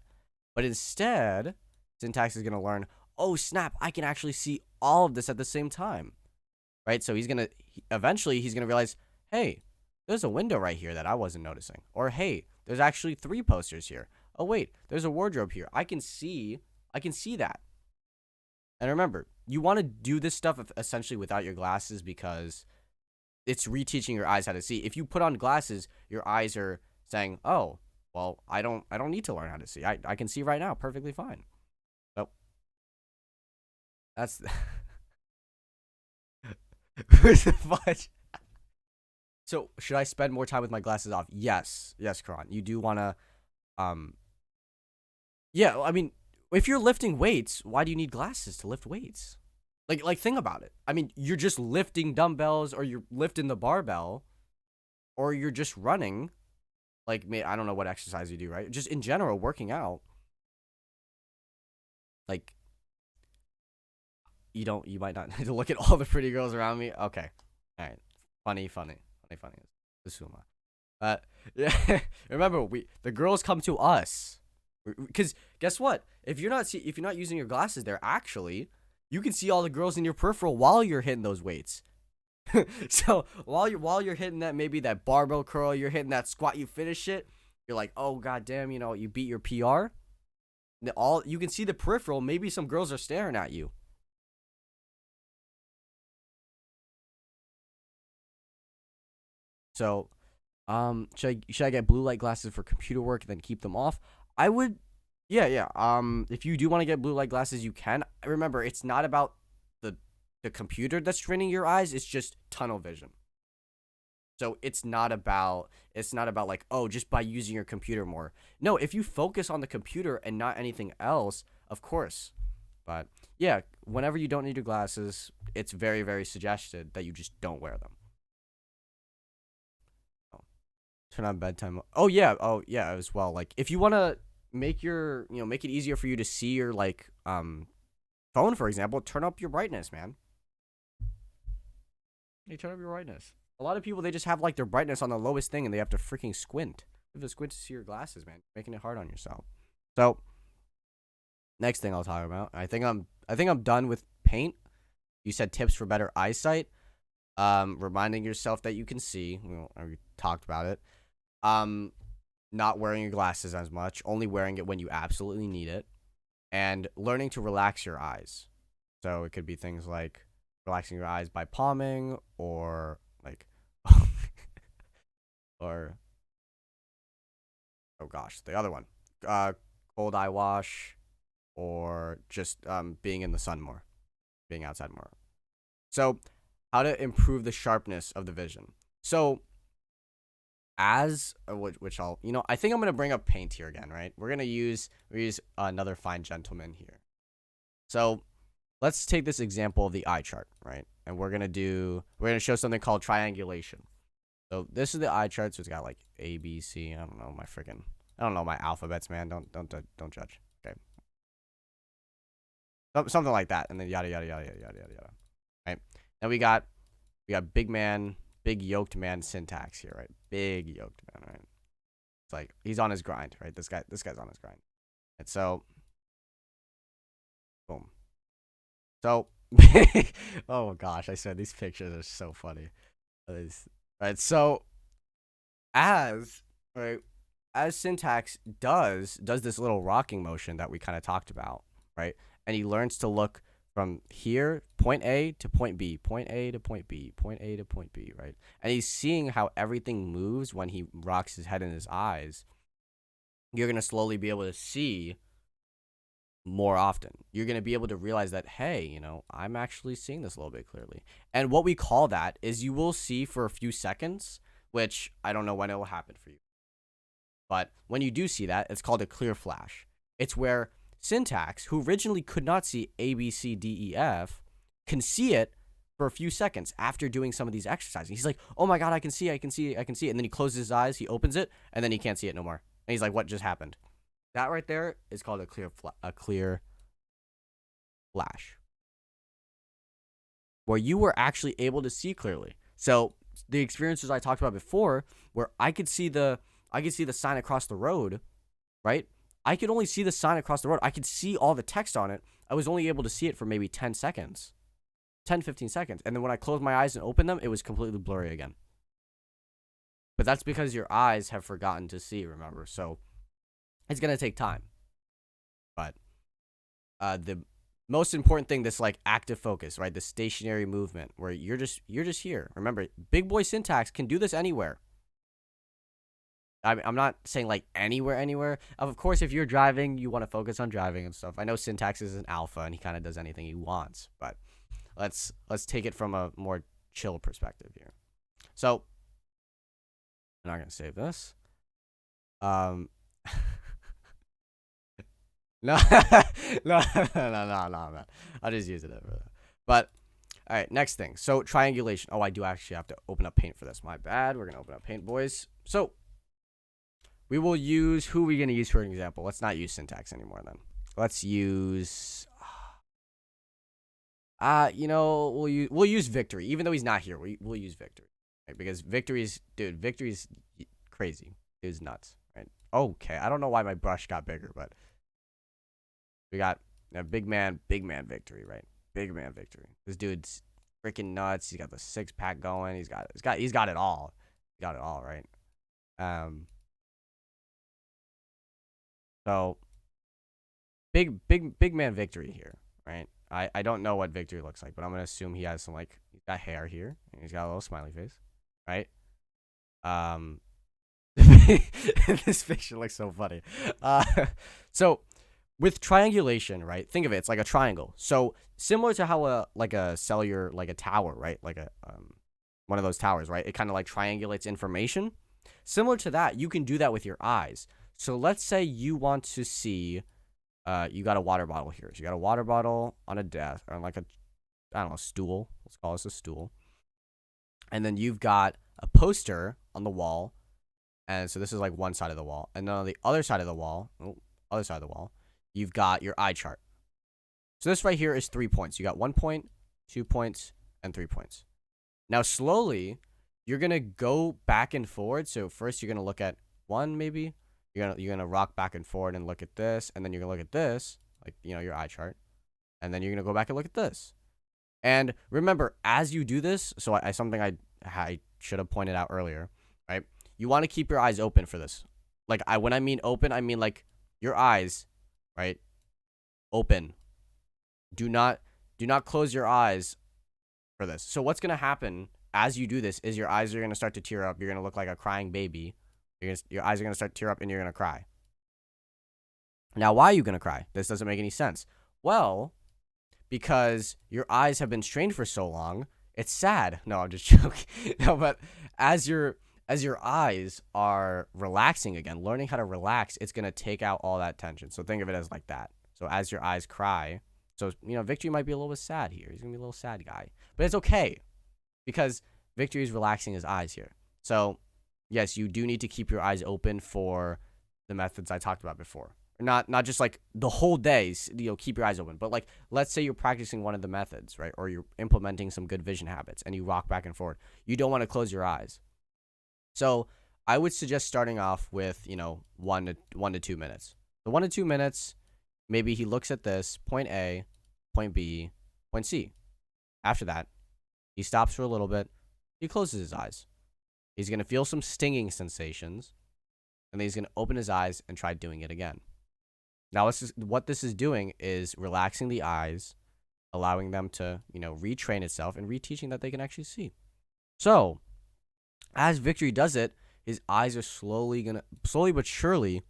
But instead, Syntax is going to learn, oh, snap, I can actually see all of this at the same time, right? So eventually he's going to realize, hey, there's a window right here that I wasn't noticing. Or, hey, there's actually 3 posters here. Oh, wait, there's a wardrobe here. I can see that. And remember, you want to do this stuff essentially without your glasses, because it's reteaching your eyes how to see. If you put on glasses, your eyes are saying, oh, well, I don't need to learn how to see. I can see right now perfectly fine. So that's where's the fudge? So should I spend more time with my glasses off? Yes, Karan. You do want to yeah, I mean, if you're lifting weights, why do you need glasses to lift weights? Like think about it. I mean, you're just lifting dumbbells, or you're lifting the barbell, or you're just running. Like, I don't know what exercise you do, right? Just in general, working out. Like, you might not need to look at all the pretty girls around me. Okay. All right. Funny. This is who am I? Yeah. Remember, the girls come to us. Because guess what? If you're not using your glasses, you can see all the girls in your peripheral while you're hitting those weights. So while you're hitting that, maybe that barbell curl, you're hitting that squat, you finish it, you're like, oh goddamn, you beat your PR. You can see the peripheral. Maybe some girls are staring at you. So, should I get blue light glasses for computer work and then keep them off? I would, yeah. If you do want to get blue light glasses, you can. Remember, it's not about the computer that's straining your eyes. It's just tunnel vision. So it's not about like, oh, just by using your computer more. No, if you focus on the computer and not anything else, of course. But yeah, whenever you don't need your glasses, it's very, very suggested that you just don't wear them. Oh, turn on bedtime. Oh yeah, as well. Like if you want to make make it easier for you to see your phone, for example, turn up your brightness, man. You turn up your brightness. A lot of people, they just have like their brightness on the lowest thing, and they have to freaking squint. You have to squint to see your glasses, man. You're making it hard on yourself. So, next thing I'll talk about. I think I'm done with paint. You said tips for better eyesight. Reminding yourself that you can see. We talked about it. Not wearing your glasses as much. Only wearing it when you absolutely need it. And learning to relax your eyes. So it could be things like relaxing your eyes by palming, or or oh gosh, the other one, cold eye wash, or just being in the sun more, being outside more. So, how to improve the sharpness of the vision. So, which I'll, I think I'm gonna bring up paint here again, right? We're gonna use another fine gentleman here. So, let's take this example of the eye chart, right? And we're gonna show something called triangulation. So this is the eye chart. So it's got like A, B, C. I don't know my alphabets, man. Don't judge. Okay. Something like that, and then yada yada yada yada yada yada. Right. And we got big yoked man syntax here, right? Big yoked man, right? It's like he's on his grind, right? This guy's on his grind. And so, boom. So, oh gosh, I said these pictures are so funny. Right. So, as syntax does this little rocking motion that we kind of talked about, right? And he learns to look from here, point A to point B, point A to point B, point A to point B, right? And he's seeing how everything moves when he rocks his head and his eyes. You're going to slowly be able to see more often. You're going to be able to realize that, hey, I'm actually seeing this a little bit clearly. And what we call that is you will see for a few seconds, which I don't know when it will happen for you. But when you do see that, it's called a clear flash. It's where syntax, who originally could not see A, B, C, D, E, F, can see it for a few seconds after doing some of these exercises. He's like, oh my God, I can see it. And then he closes his eyes, he opens it, and then he can't see it no more. And he's like, what just happened? That right there is called a clear flash, where you were actually able to see clearly. So the experiences I talked about before, where I could see the sign across the road, right? I could only see the sign across the road. I could see all the text on it. I was only able to see it for maybe 10 seconds, 10, 15 seconds. And then when I closed my eyes and opened them, it was completely blurry again. But that's because your eyes have forgotten to see, remember? So it's going to take time. But the most important thing, this like active focus, right? The stationary movement where you're just here. Remember, big boy syntax can do this anywhere. I'm not saying like anywhere. Of course, if you're driving, you want to focus on driving and stuff. I know syntax is an alpha and he kind of does anything he wants, but let's take it from a more chill perspective here. So I'm not gonna save this. No, no, no. I'll just use it for that. But all right, next thing. So triangulation. Oh, I do actually have to open up paint for this. My bad. We're gonna open up paint, boys. So we will use, who are we going to use for an example? Let's not use syntax anymore then. Let's use, we'll use Victory. Even though he's not here, we'll use Victory. Right? Because Victory's crazy. Dude's nuts, right? Okay, I don't know why my brush got bigger, but we got a big man Victory, right? Big man Victory. This dude's freaking nuts. He's got the 6-pack going. He's got it all. He got it all, right? So big man Victory here, right? I don't know what Victory looks like, but I'm gonna assume he has some, like, he's got hair here and he's got a little smiley face, right? This picture looks so funny. So with triangulation, right? Think of it, it's like a triangle. So similar to how a cellular, like a tower, right? Like a one of those towers, right? It kind of like triangulates information. Similar to that, you can do that with your eyes. So let's say you want to see, you got a water bottle here. So you got a water bottle on a desk, or on like a stool. Let's call this a stool. And then you've got a poster on the wall. And so this is like one side of the wall. And then on the other side of the wall, you've got your eye chart. So this right here is 3 points. You got 1 point, 2 points, and 3 points. Now slowly, you're going to go back and forward. So first you're going to look at one maybe. You're gonna rock back and forward and look at this, and then you're gonna look at this, like, your eye chart, and then you're gonna go back and look at this. And remember, as you do this, so something I should have pointed out earlier, right? You want to keep your eyes open for this. Like, when I mean open, I mean like your eyes, right? Open. Do not close your eyes for this. So what's gonna happen as you do this is your eyes are gonna start to tear up. You're gonna look like a crying baby. Your eyes are going to start to tear up and you're going to cry. Now, why are you going to cry? This doesn't make any sense. Well, because your eyes have been strained for so long, it's sad. No, I'm just joking. No, but as your eyes are relaxing again, learning how to relax, it's going to take out all that tension. So think of it as like that. So as your eyes cry, so Victory might be a little bit sad here. He's going to be a little sad guy. But it's okay because Victory is relaxing his eyes here. So, yes, you do need to keep your eyes open for the methods I talked about before. Not just like the whole day, keep your eyes open. But like, let's say you're practicing one of the methods, right? Or you're implementing some good vision habits and you rock back and forth. You don't want to close your eyes. So I would suggest starting off with, 1 to 2 minutes. The 1 to 2 minutes, maybe he looks at this, point A, point B, point C. After that, he stops for a little bit. He closes his eyes. He's going to feel some stinging sensations. And then he's going to open his eyes and try doing it again. Now, what this is doing is relaxing the eyes, allowing them to, retrain itself and reteaching that they can actually see. So, as Victory does it, his eyes are slowly but surely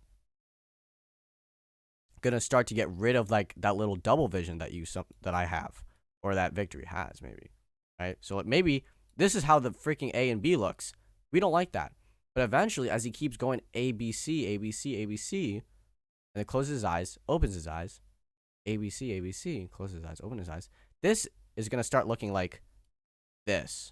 gonna start to get rid of like that little double vision that I have, or that Victory has, maybe, right? So maybe this is how the freaking A and B looks. We don't like that, but eventually, as he keeps going A B C A B C A B C. And then closes his eyes, opens his eyes, ABC, ABC, closes his eyes, opens his eyes. This is going to start looking like this.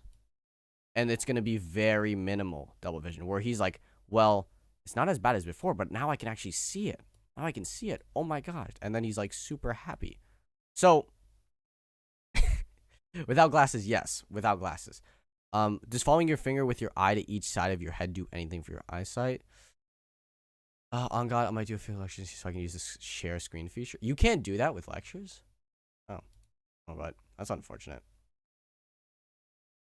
And it's going to be very minimal double vision, where he's like, well, it's not as bad as before, but now I can actually see it. Now I can see it. Oh my gosh. And then he's like super happy. So, without glasses, yes, without glasses. Does following your finger with your eye to each side of your head do anything for your eyesight? On God, I might do a few lectures so I can use this share screen feature. You can't do that with lectures? Oh, but that's unfortunate.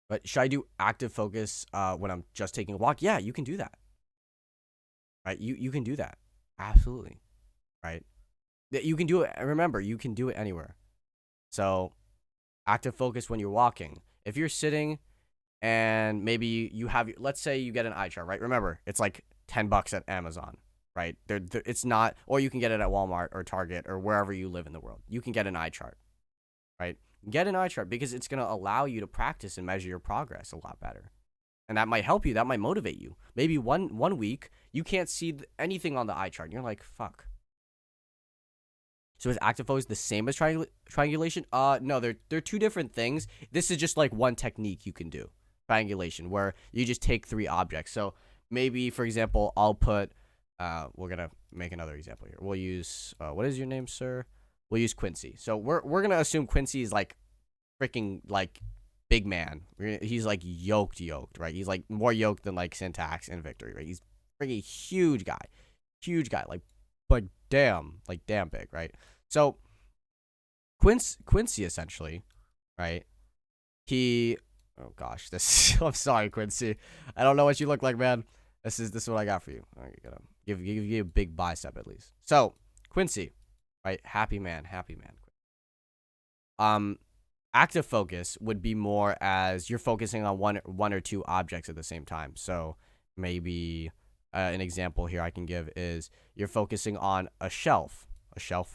But should I do active focus when I'm just taking a walk? Yeah, you can do that. Right? You can do that. Absolutely. Right? You can do it. Remember, you can do it anywhere. So, active focus when you're walking. If you're sitting and maybe you have, let's say you get an eye chart, right? Remember, it's like $10 at Amazon. Right? It's not, or you can get it at Walmart or Target or wherever you live in the world. You can get an eye chart, right? Get an eye chart because it's going to allow you to practice and measure your progress a lot better. And that might help you. That might motivate you. Maybe one week you can't see anything on the eye chart. And you're like, fuck. So is active focus the same as triangulation? No, they're two different things. This is just like one technique you can do. Triangulation, where you just take 3 objects. So maybe, for example, I'll put... we're gonna make another example here. We'll use what is your name, sir? We'll use Quincy. So we're gonna assume Quincy is like freaking like big man. He's like yoked, right? He's like more yoked than like Syntax and Victory, right? He's freaking huge guy, like damn big, right? So Quincy essentially, right? Oh gosh, I'm sorry, Quincy. I don't know what you look like, man. This is what I got for you. I gotta give you a big bicep at least. So Quincy, right? Happy man. Active focus would be more as you're focusing on one or two objects at the same time. So maybe an example here I can give is you're focusing on a shelf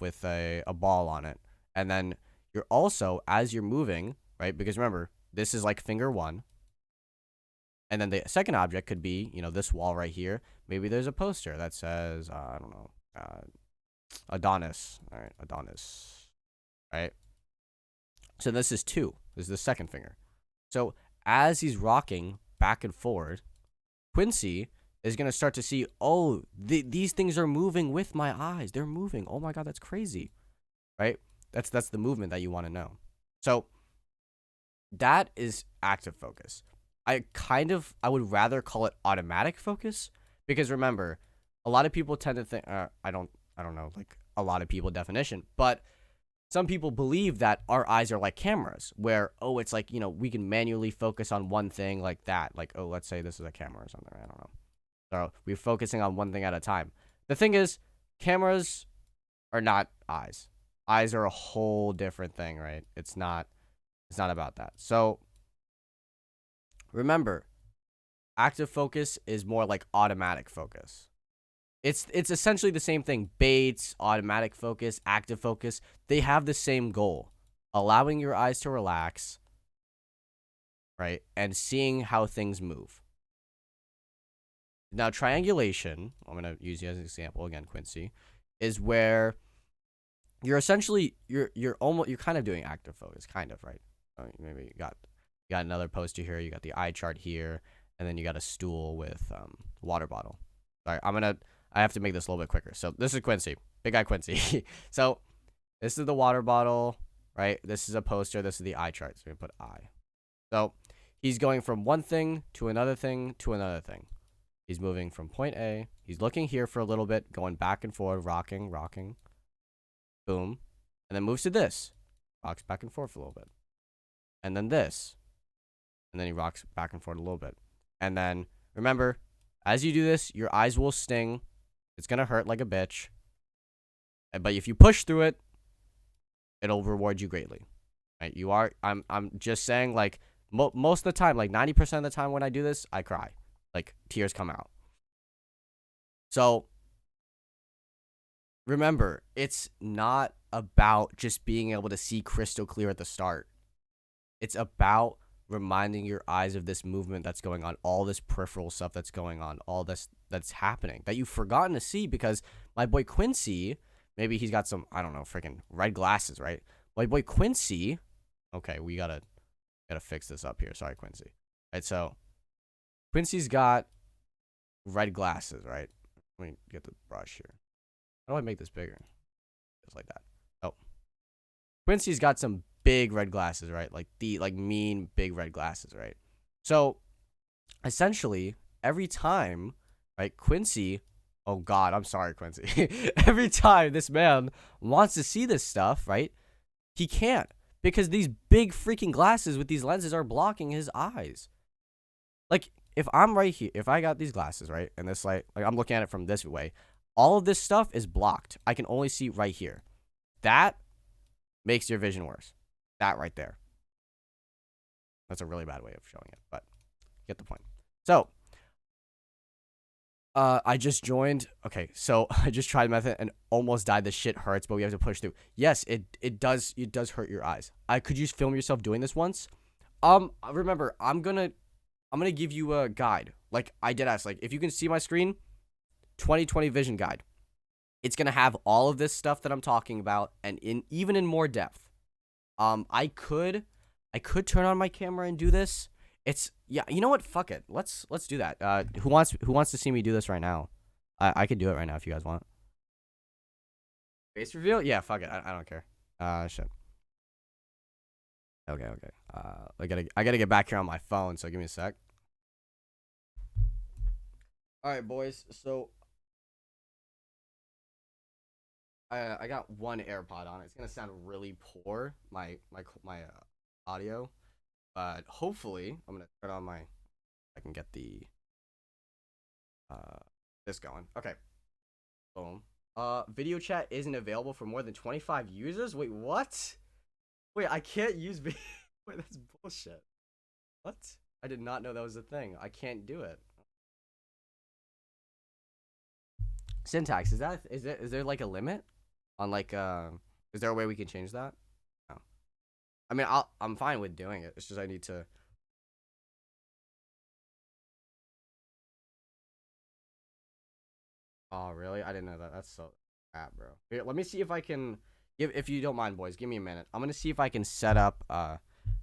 with a ball on it, and then you're also, as you're moving, right? Because remember, this is like finger 1. And then the second object could be, this wall right here. Maybe there's a poster that says, I don't know, Adonis. All right, Adonis. Right? So this is 2. This is the second finger. So as he's rocking back and forward, Quincy is going to start to see, oh, these things are moving with my eyes. They're moving. Oh my God, that's crazy. Right? That's the movement that you want to know. So that is active focus. I would rather call it automatic focus, because remember, a lot of people tend to think, I don't know, like a lot of people definition, but some people believe that our eyes are like cameras where, oh, it's like, we can manually focus on one thing like that. Like, oh, let's say this is a camera or something. I don't know. So we're focusing on one thing at a time. The thing is, cameras are not eyes. Eyes are a whole different thing, right? It's not about that. So remember, active focus is more like automatic focus. It's essentially the same thing. Baits, automatic focus, active focus, they have the same goal. Allowing your eyes to relax, right? And seeing how things move. Now, triangulation, I'm going to use you as an example again, Quincy, is where you're essentially you're kind of doing active focus, kind of, right? Maybe you got another poster here, you got the eye chart here, and then you got a stool with water bottle. All right, I have to make this a little bit quicker. So this is Quincy, big guy Quincy. So this is the water bottle, right? This is a poster. This is the eye chart. So we put eye. So he's going from one thing to another thing to another thing. He's moving from point A. He's looking here for a little bit, going back and forth, rocking, boom, and then moves to this, rocks back and forth a little bit, and then this, and then he rocks back and forth a little bit. And then remember, as you do this, your eyes will sting. It's gonna hurt like a bitch, but if you push through it, it'll reward you greatly. Right? I'm just saying, like, most of the time, like 90% of the time when I do this, I cry. Like, tears come out. So remember, it's not about just being able to see crystal clear at the start. It's about reminding your eyes of this movement that's going on, all this peripheral stuff that's going on, all this that's happening that you've forgotten to see because my boy Quincy, maybe he's got some, I don't know, freaking red glasses, right? My boy Quincy, okay, we gotta fix this up here. Sorry, Quincy. Right, so Quincy's got red glasses, right? Let me get the brush here. How do I make this bigger? Just like that. Oh. Quincy's got some big red glasses, right? Like mean big red glasses, right? So essentially, every time, right, Quincy, oh God, I'm sorry, Quincy. Every time this man wants to see this stuff, right, he can't because these big freaking glasses with these lenses are blocking his eyes. Like, if I'm right here, if I got these glasses, right, and this light, like I'm looking at it from this way, all of this stuff is blocked. I can only see right here. That makes your vision worse. That right there. That's a really bad way of showing it, but you get the point. So, I just joined. Okay, so I just tried the method and almost died. The shit hurts, but we have to push through. Yes, it does hurt your eyes. Could you film yourself doing this once? Remember, I'm gonna give you a guide. Like I did ask, like if you can see my screen, 20/20 vision guide. It's gonna have all of this stuff that I'm talking about, and even in more depth. I could turn on my camera and do this. Yeah, you know what? Fuck it. Let's do that. Who wants to see me do this right now? I could do it right now if you guys want. Face reveal? Yeah, fuck it. I don't care. Shit. Okay. I gotta get back here on my phone, so give me a sec. Alright, boys, so I got one AirPod on. It's gonna sound really poor, my audio. But hopefully I'm gonna turn on I can get the this going. Okay. Boom. Video chat isn't available for more than 25 users? Wait, what? Wait, I can't use video. Wait, that's bullshit. What? I did not know that was a thing. I can't do it. Syntax, is there like a limit on like is there a way we can change that? No. I mean, I'm fine with doing it. It's just I need to. Oh, really? I didn't know that. That's so crap, bro. Here, let me see if I can if you don't mind, boys, give me a minute. I'm going to see if I can set up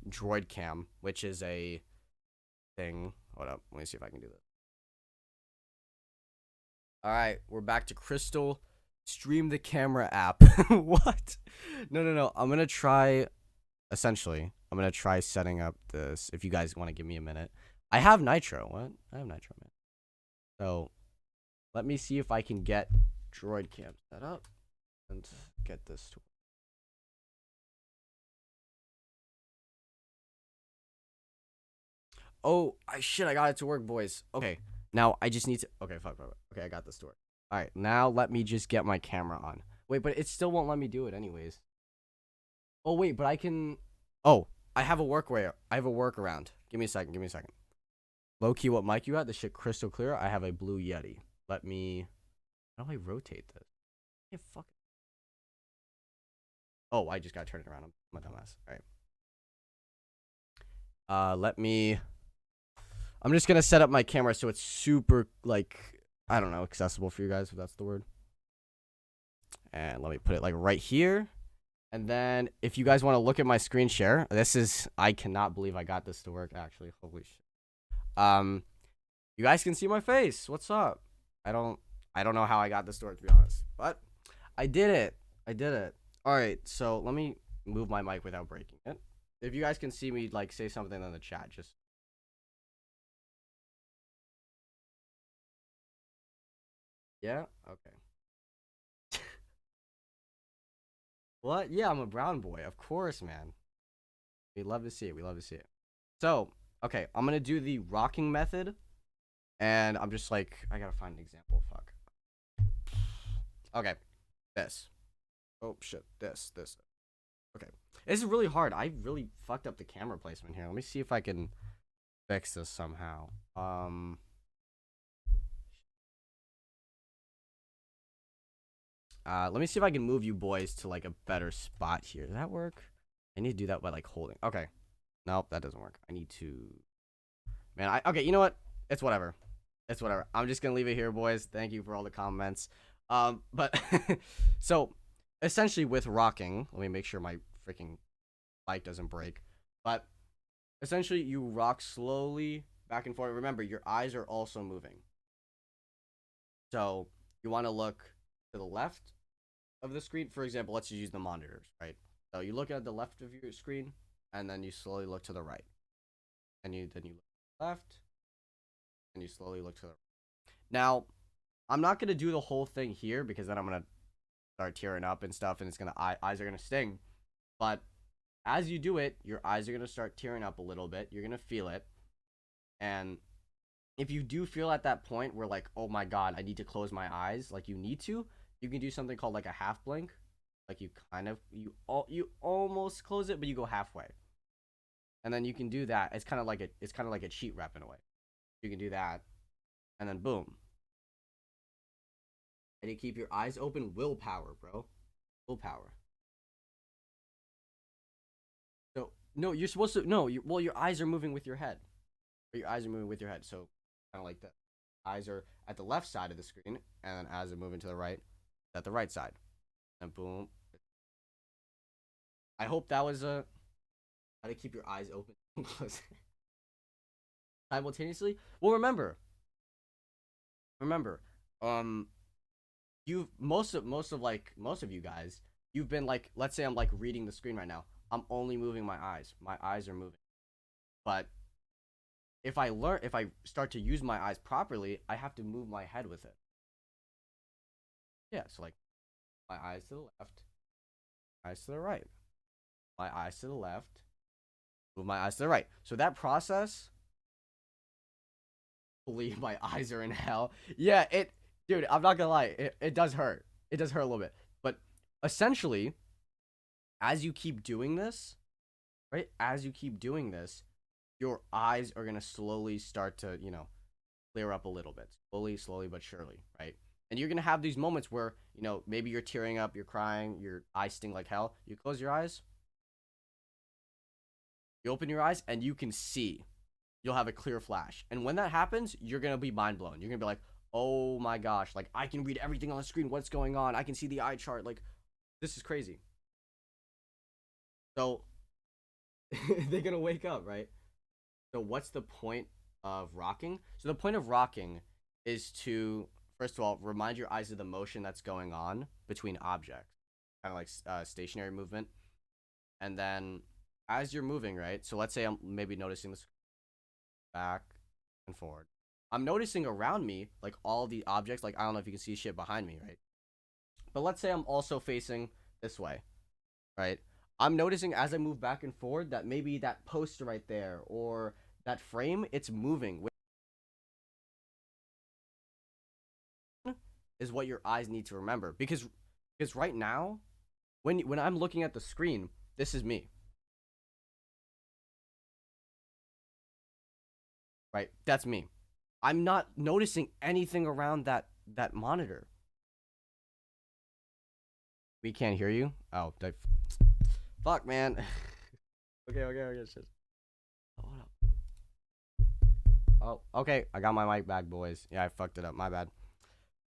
Droid Cam, which is a thing. Hold up. Let me see if I can do this. All right, we're back to Crystal. Stream the camera app. What? No. I'm going to try essentially. I'm going to try setting up this if you guys want to give me a minute. I have Nitro. What? I have Nitro, man. So, let me see if I can get Droid Cam set up and get this to. Oh, I got it to work, boys. Okay, now I just need to. Okay, fuck. Okay, I got this to work. All right, now let me just get my camera on. Wait, but it still won't let me do it anyways. Oh wait, but I can. Oh, I have a workaround. Give me a second. Low key, what mic you got? This shit crystal clear. I have a blue Yeti. Let me How do I rotate this? I can't fucking. Oh, I just gotta turn it around. I'm my dumbass. All right. Let me. I'm just gonna set up my camera so it's super like I don't know accessible for you guys if that's the word. And let me put it like right here. And then if you guys want to look at my screen share, this is I cannot believe I got this to work actually. Holy shit. You guys can see my face. What's up? I don't know how I got this to work to be honest, but I did it. I did it. All right, so let me move my mic without breaking it. If you guys can see me, like, say something in the chat, just. Yeah? Okay. What? Yeah, I'm a brown boy. Of course, man. We love to see it. We love to see it. So, okay, I'm going to do the rocking method. And I'm just like, I got to find an example. Fuck. Okay. This. Oh, shit. This. Okay. This is really hard. I really fucked up the camera placement here. Let me see if I can fix this somehow. Let me see if I can move you boys to like a better spot here. Does that work? I need to do that by like holding. Okay. Nope, that doesn't work. I need to. Man, okay, you know what? It's whatever. It's whatever. I'm just gonna leave it here, boys. Thank you for all the comments. But so essentially with rocking, let me make sure my freaking mic doesn't break. But essentially you rock slowly back and forth. Remember, your eyes are also moving. So you want to look to the left of the screen. For example, let's just use the monitors, right? So you look at the left of your screen, and then you slowly look to the right, and then you look to the left, and you slowly look to the right. Now, I'm not gonna do the whole thing here because then I'm gonna start tearing up and stuff, and it's gonna eyes are gonna sting. But as you do it, your eyes are gonna start tearing up a little bit. You're gonna feel it, and if you do feel at that point where like, oh my god, I need to close my eyes, like you need to, you can do something called like a half blink. Like you almost close it, but you go halfway. And then you can do that. It's kind of like a cheat rep in a way. You can do that, and then boom. And you keep your eyes open. Willpower, bro. Willpower. So no, you're supposed to no. Well, your eyes are moving with your head. Or your eyes are moving with your head. So kind of like that. Eyes are at the left side of the screen, and then as they're moving to the right, at the right side, and boom. I hope that was a how to keep your eyes open and closed simultaneously. Well, remember, you most of you guys, you've been like, let's say I'm like reading the screen right now. I'm only moving my eyes. My eyes are moving, but if I start to use my eyes properly, I have to move my head with it. Yeah, so like my eyes to the left, eyes to the right, my eyes to the left, move my eyes to the right. So that process, believe my eyes are in hell. Yeah, dude, I'm not gonna lie, it does hurt. It does hurt a little bit. But essentially, as you keep doing this, right? As you keep doing this, your eyes are gonna slowly start to, clear up a little bit. Slowly but surely, right? And you're gonna have these moments where, maybe you're tearing up, you're crying, your eyes sting like hell. You close your eyes, you open your eyes, and you can see. You'll have a clear flash. And when that happens, you're gonna be mind blown. You're gonna be like, oh my gosh, like I can read everything on the screen. What's going on? I can see the eye chart. Like, this is crazy. So they're gonna wake up, right? So what's the point of rocking? So the point of rocking is to, first of all, remind your eyes of the motion that's going on between objects, kind of like stationary movement. And then as you're moving, right? So let's say I'm maybe noticing this back and forward. I'm noticing around me, like all the objects, like I don't know if you can see shit behind me, right? But let's say I'm also facing this way, right? I'm noticing as I move back and forward that maybe that poster right there or that frame, it's moving. Is what your eyes need to remember because right now, when I'm looking at the screen, this is me. Right? That's me. I'm not noticing anything around that monitor. We can't hear you. Oh, fuck, man. Okay. Shit. Hold up. Oh, okay. I got my mic back, boys. Yeah, I fucked it up. My bad.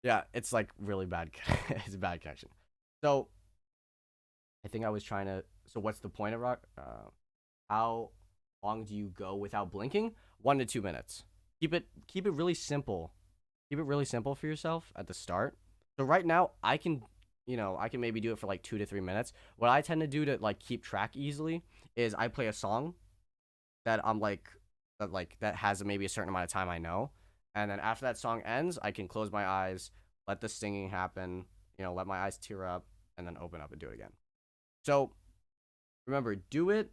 Yeah, it's like really bad. It's a bad connection. So I think I was trying to. So what's the point of rock? How long do you go without blinking? 1 to 2 minutes. Keep it really simple. Keep it really simple for yourself at the start. So right now I can, I can maybe do it for like 2 to 3 minutes. What I tend to do to like keep track easily is I play a song that I'm that has maybe a certain amount of time I know, and then after that song ends, I can close my eyes, let the singing happen, let my eyes tear up, and then open up and do it again. So remember, do it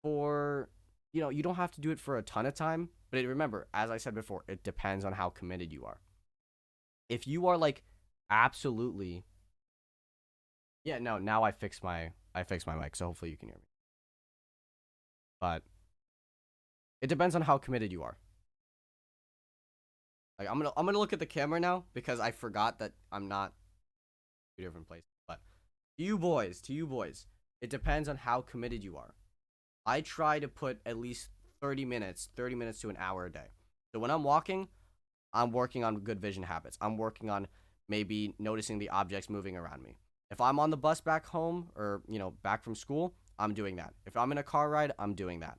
for you don't have to do it for a ton of time, but remember, as I said before, it depends on how committed you are. If you are like absolutely, yeah, no, now I fixed my mic, so hopefully you can hear me. But it depends on how committed you are. Like I'm gonna look at the camera now because I forgot that I'm not two different places. But to you boys, it depends on how committed you are. I try to put at least 30 minutes to an hour a day. So when I'm walking, I'm working on good vision habits. I'm working on maybe noticing the objects moving around me. If I'm on the bus back home or, back from school, I'm doing that. If I'm in a car ride, I'm doing that.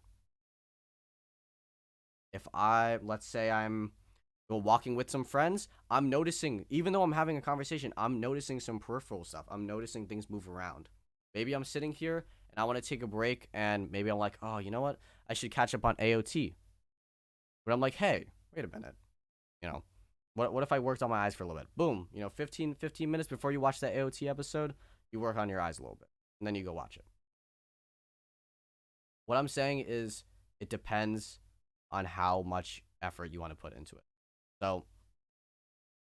Let's say I'm walking with some friends, I'm noticing, even though I'm having a conversation, I'm noticing some peripheral stuff. I'm noticing things move around. Maybe I'm sitting here and I want to take a break and maybe I'm like, oh, you know what? I should catch up on AOT. But I'm like, hey, wait a minute. You know, what if I worked on my eyes for a little bit? Boom, 15 minutes before you watch that AOT episode, you work on your eyes a little bit and then you go watch it. What I'm saying is it depends on how much effort you want to put into it. So,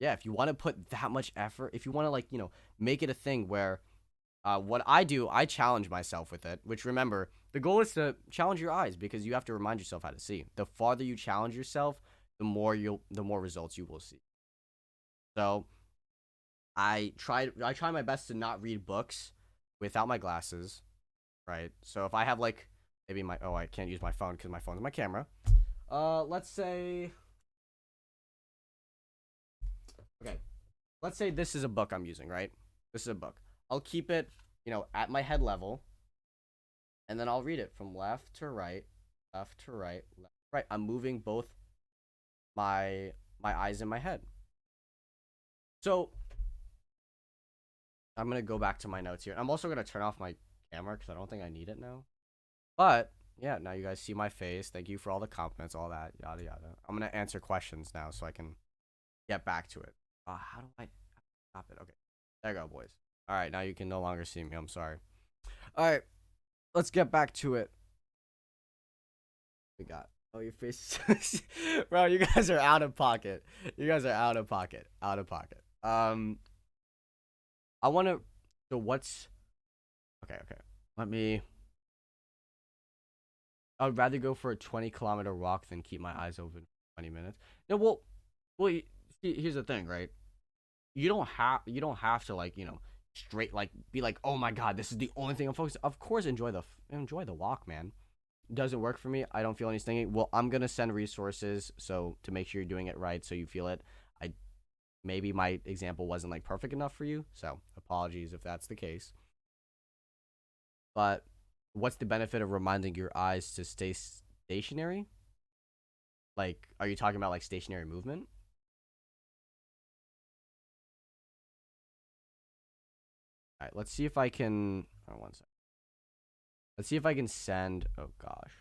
yeah, if you want to put that much effort, if you want to make it a thing where what I do, I challenge myself with it, which remember, the goal is to challenge your eyes because you have to remind yourself how to see. The farther you challenge yourself, the more results you will see. So, I try my best to not read books without my glasses, right? So if I have like maybe I can't use my phone because my phone's my camera. Let's say okay, let's say this is a book I'm using, right? This is a book. I'll keep it, at my head level, and then I'll read it from left to right, left to right, left to right. I'm moving both my eyes and my head. So I'm gonna go back to my notes here. I'm also gonna turn off my camera because I don't think I need it now. But yeah, now you guys see my face. Thank you for all the compliments, all that, yada yada. I'm gonna answer questions now so I can get back to it. How do I stop it? Okay, there you go, boys. All right, now you can no longer see me. I'm sorry. All right, let's get back to it. We got. Oh, your face, bro. You guys are out of pocket. You guys are out of pocket. Out of pocket. I want to. So what's okay? Okay, let me. I would rather go for a 20-kilometer walk than keep my eyes open for 20 minutes. No, well, here's the thing, right? You don't have to straight be like, oh my god, this is the only thing I'm focused. Of course, enjoy the walk, man. Doesn't work for me. I don't feel any stinging. Well, I'm gonna send resources so to make sure you're doing it right, so you feel it. I maybe my example wasn't like perfect enough for you, so apologies if that's the case. But what's the benefit of reminding your eyes to stay stationary? Like, are you talking about like stationary movement? All right, let's see if I can. Oh, one sec. Let's see if I can send. Oh gosh.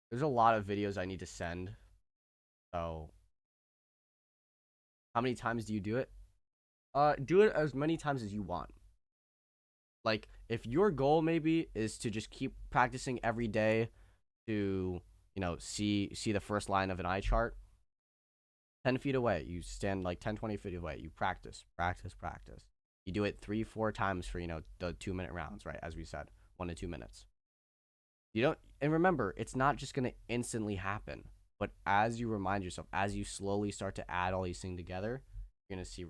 There's a lot of videos I need to send. So, how many times do you do it? Do it as many times as you want. Like, if your goal maybe is to just keep practicing every day to, see the first line of an eye chart, 10 feet away, you stand like 10, 20 feet away, you practice, practice, practice. You do it 3, 4 times for, the 2 minute rounds, right? As we said, 1 to 2 minutes. You don't, and remember, it's not just going to instantly happen, but as you remind yourself, as you slowly start to add all these things together, you're going to see.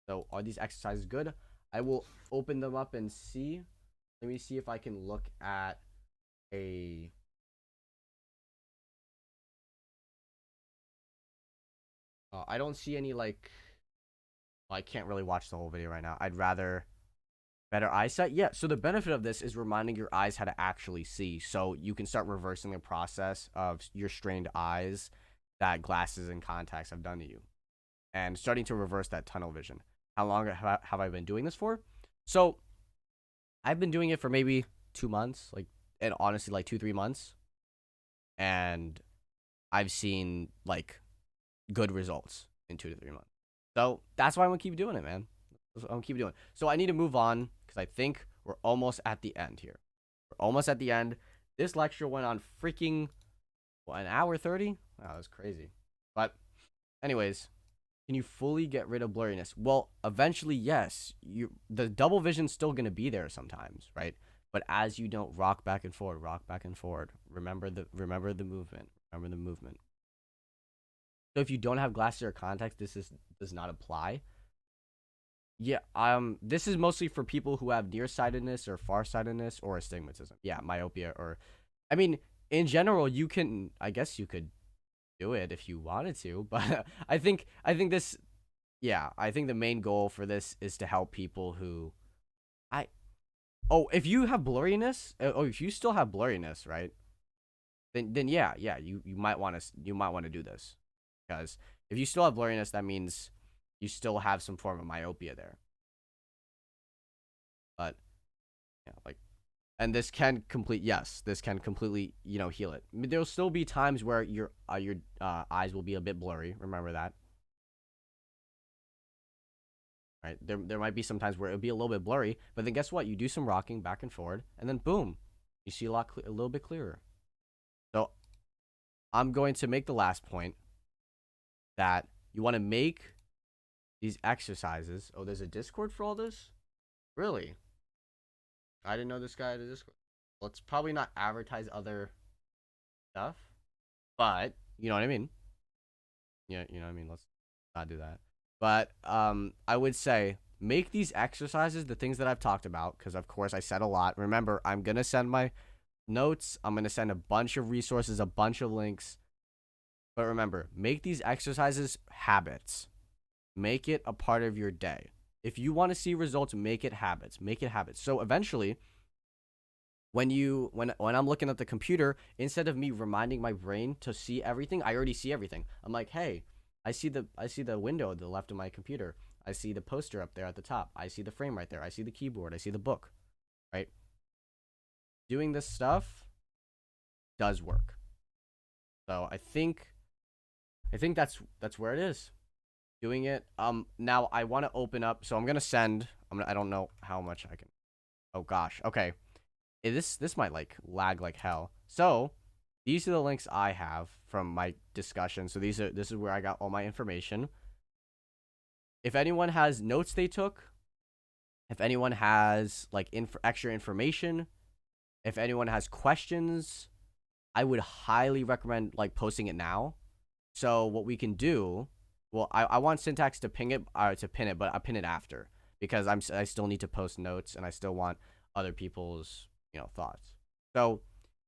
So are these exercises good? I will open them up and see. Let me see if I can look at a I don't see any like well, I can't really watch the whole video right now. I'd rather better eyesight. Yeah, so the benefit of this is reminding your eyes how to actually see. So you can start reversing the process of your strained eyes that glasses and contacts have done to you and starting to reverse that tunnel vision. How long have I been doing this for? So I've been doing it for maybe 2 months, like, and honestly, like 3 months. And I've seen like good results in 2 to 3 months. So that's why I'm gonna keep doing it, man. I'm gonna keep doing it. So I need to move on because I think we're almost at the end here. We're almost at the end. This lecture went on freaking an hour 30. Wow, that's crazy. But anyways, can you fully get rid of blurriness? Well, eventually, yes. The double vision's still gonna be there sometimes, right? But as you don't rock back and forward, remember the movement. Remember the movement. So if you don't have glasses or contacts, does not apply. Yeah, this is mostly for people who have nearsightedness or farsightedness or astigmatism. Yeah, myopia or, I mean, in general, I guess you could do it if you wanted to, but I think this, yeah, I think the main goal for this is to help people who, I, oh, if you have blurriness, if you still have blurriness, right? Then yeah, you might want to do this because if you still have blurriness, that means you still have some form of myopia there. But yeah, like, and this can this can completely heal it. I mean, there'll still be times where your eyes will be a bit blurry. Remember that, right? There might be some times where it'll be a little bit blurry, but then guess what? You do some rocking back and forward, and then boom, you see a little bit clearer. So I'm going to make the last point that you want to make these exercises. Oh, there's a Discord for all this? Really? I didn't know this guy had a Discord. Let's probably not advertise other stuff, but you know what I mean. Yeah, you know what I mean. Let's not do that. But I would say make these exercises the things that I've talked about because of course I said a lot. Remember, I'm gonna send my notes. I'm gonna send a bunch of resources, a bunch of links. But remember, make these exercises habits. Make it a part of your day. If you want to see results, make it habits. Make it habits. So eventually, when I'm looking at the computer, instead of me reminding my brain to see everything, I already see everything. I'm like, hey, I see the window at the left of my computer. I see the poster up there at the top. I see the frame right there. I see the keyboard. I see the book. Right? Doing this stuff does work. So I think that's where it is. Doing it. Now I want to open up, so I'm gonna send. I don't know how much I can. Oh gosh. Okay. This might like lag like hell. So these are the links I have from my discussion. So this is where I got all my information. If anyone has notes they took, if anyone has like extra information, if anyone has questions, I would highly recommend like posting it now. So what we can do, well, I want Syntax to pin it, but I pin it after because I still need to post notes and I still want other people's thoughts. So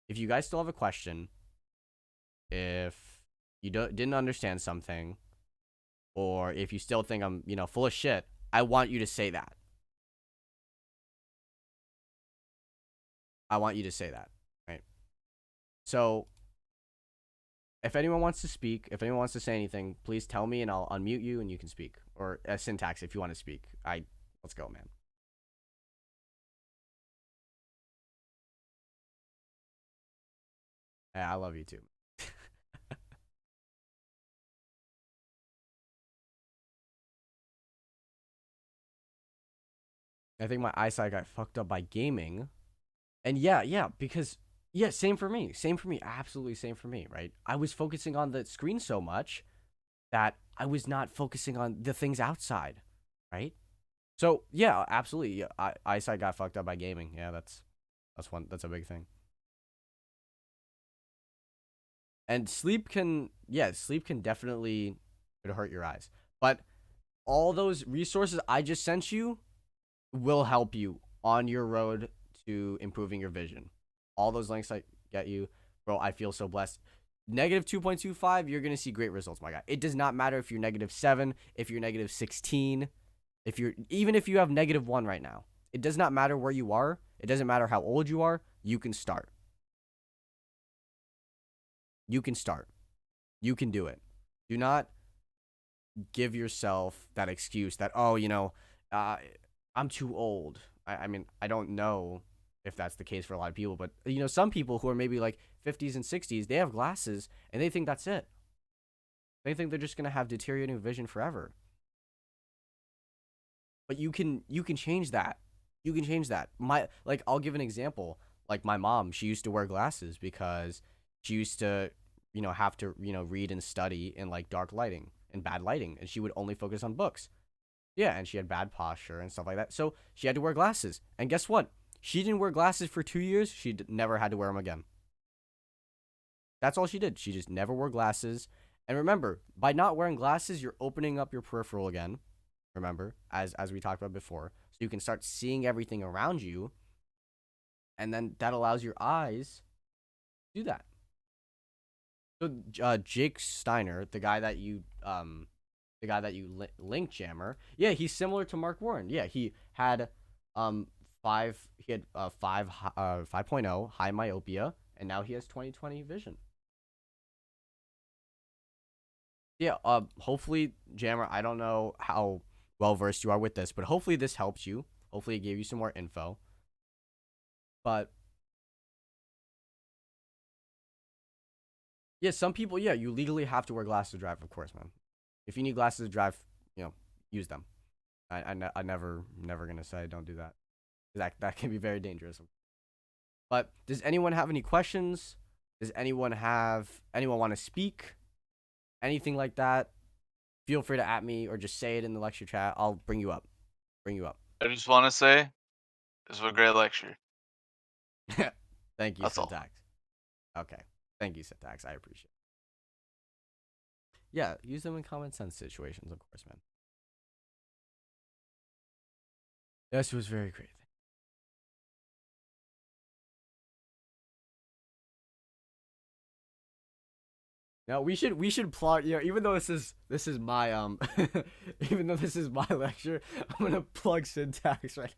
if you guys still have a question, if you didn't understand something, or if you still think I'm full of shit, I want you to say that. I want you to say that, right? So if anyone wants to speak, if anyone wants to say anything, please tell me and I'll unmute you and you can speak. Or Syntax if you want to speak. Let's go, man. Yeah, I love you too. I think my eyesight got fucked up by gaming. And yeah, because yeah, same for me. Same for me. Absolutely same for me, right? I was focusing on the screen so much that I was not focusing on the things outside, right? So yeah, absolutely. Yeah, eyesight got fucked up by gaming. Yeah, that's a big thing. And sleep can definitely hurt your eyes. But all those resources I just sent you will help you on your road to improving your vision. All those links I get you, bro, I feel so blessed. Negative 2.25, you're going to see great results, my guy. It does not matter if you're -7, if you're -16, even if you have -1 right now. It does not matter where you are. It doesn't matter how old you are. You can start. You can start. You can do it. Do not give yourself that excuse that, oh, I'm too old. I mean, I don't know if that's the case for a lot of people, but some people who are maybe like 50s and 60s, they have glasses and they think that's it. They think they're just gonna have deteriorating vision forever. But you can change that. You can change that. I'll give an example. Like my mom, she used to wear glasses because she used to, have to, read and study in like dark lighting and bad lighting, and she would only focus on books. Yeah, and she had bad posture and stuff like that. So she had to wear glasses. And guess what? She didn't wear glasses for 2 years. She never had to wear them again. That's all she did. She just never wore glasses. And remember, by not wearing glasses, you're opening up your peripheral again. Remember, as we talked about before. So you can start seeing everything around you. And then that allows your eyes to do that. So Jake Steiner, the guy that you link jammer, yeah, he's similar to Mark Warren. Yeah, he had 5.0 high myopia, and now he has 20/20 vision. Yeah, hopefully, Jammer, I don't know how well versed you are with this, but hopefully this helps you. Hopefully it gave you some more info. But yeah, some people, yeah, you legally have to wear glasses to drive, of course, man. If you need glasses to drive, use them. I never gonna say don't do that. That can be very dangerous. But does anyone have any questions? Does anyone want to speak? Anything like that? Feel free to at me or just say it in the lecture chat. I'll bring you up. I just want to say this was a great lecture. Thank you, That's all. Syntax. Okay. Thank you, Syntax. I appreciate it. Yeah, use them in common sense situations, of course, man. This was very great. Now we should plug, even though this is my even though this is my lecture, I'm gonna plug Syntax right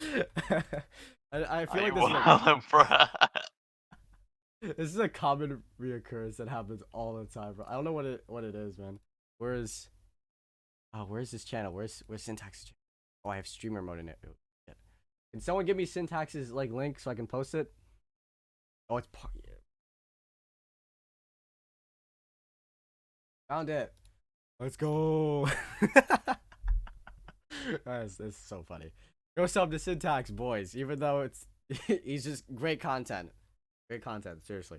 now. I feel like this is a common reoccurrence that happens all the time, bro. I don't know what it is, man. Where's this channel? Where's Syntax's channel? Oh, I have streamer mode in it. Oh, shit. Can someone give me Syntax's like link so I can post it? Oh, it's part. Yeah. Found it. Let's go. That's so funny. Go sub to Syntax, boys. Even though he's just great content. Great content, seriously.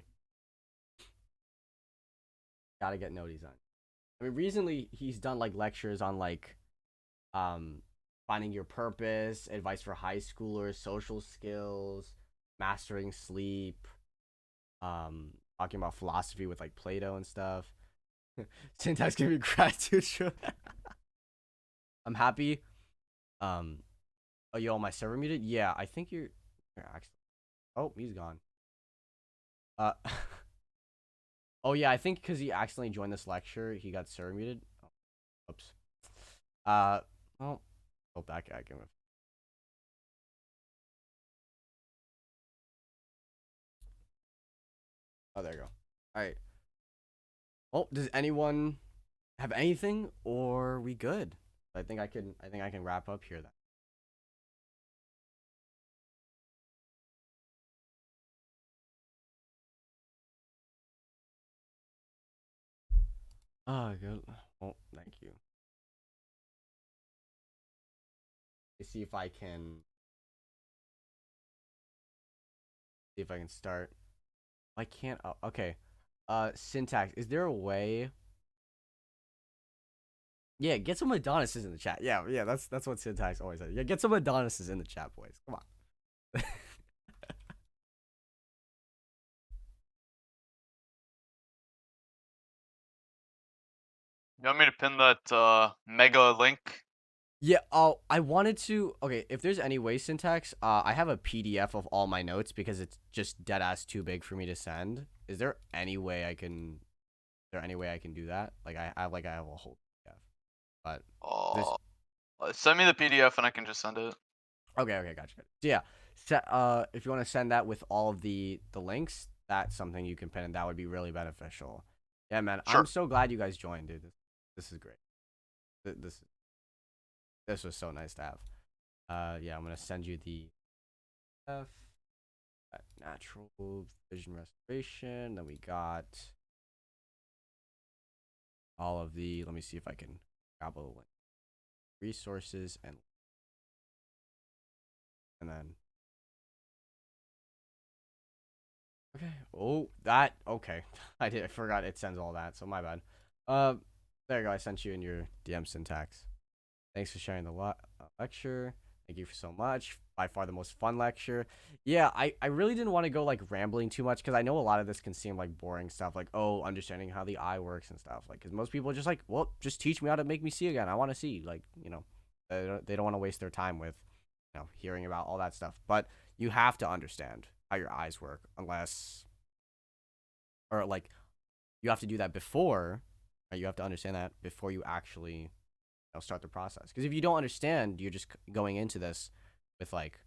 Gotta get noties on. I mean, recently he's done like lectures on like finding your purpose, advice for high schoolers, social skills, mastering sleep, talking about philosophy with like Plato and stuff. Syntax giving me gratitude. I'm happy. Oh, yo, my server muted? Yeah, I think you're actually. Oh, he's gone. Oh yeah, I think because he accidentally joined this lecture, he got server muted. Oh, oops. Well, go back at him. Oh, there you go. All right. Well, does anyone have anything, or are we good? I think I can wrap up here then. Oh, good. Well, thank you. Let's see if I can. See if I can start. I can't. Oh, okay. Syntax. Is there a way? Yeah, get some Adonises in the chat. Yeah. That's what Syntax always says. Yeah, get some Adonises in the chat, boys. Come on. You want me to pin that mega link? Yeah, oh, I wanted to. Okay, if there's any way, Syntax, I have a PDF of all my notes because it's just dead ass too big for me to send. Is there any way I can? Is there any way I can do that? Like I have a whole PDF, but this. Oh, send me the PDF and I can just send it. Okay, gotcha. So yeah, if you want to send that with all of the links, that's something you can pin, and that would be really beneficial. Yeah, man, I'm Sure. so glad you guys joined, dude. This is great. This this was so nice to have. Yeah, I'm gonna send you the F natural vision restoration. Then we got all of the. Let me see if I can grab a link. Resources and then okay. Oh, that okay. I forgot it sends all that. So my bad. There you go. I sent you in your DM, Syntax. Thanks for sharing the lecture. Thank you so much. By far the most fun lecture. Yeah, I really didn't want to go like rambling too much because I know a lot of this can seem like boring stuff, like oh, understanding how the eye works and stuff. Like, because most people are just like, well, just teach me how to make me see again. I want to see. Like, they don't want to waste their time with, hearing about all that stuff. But you have to understand how your eyes work, unless, or like, you have to do that before. Right? You have to understand that before you actually start the process. Because if you don't understand, you're just going into this with like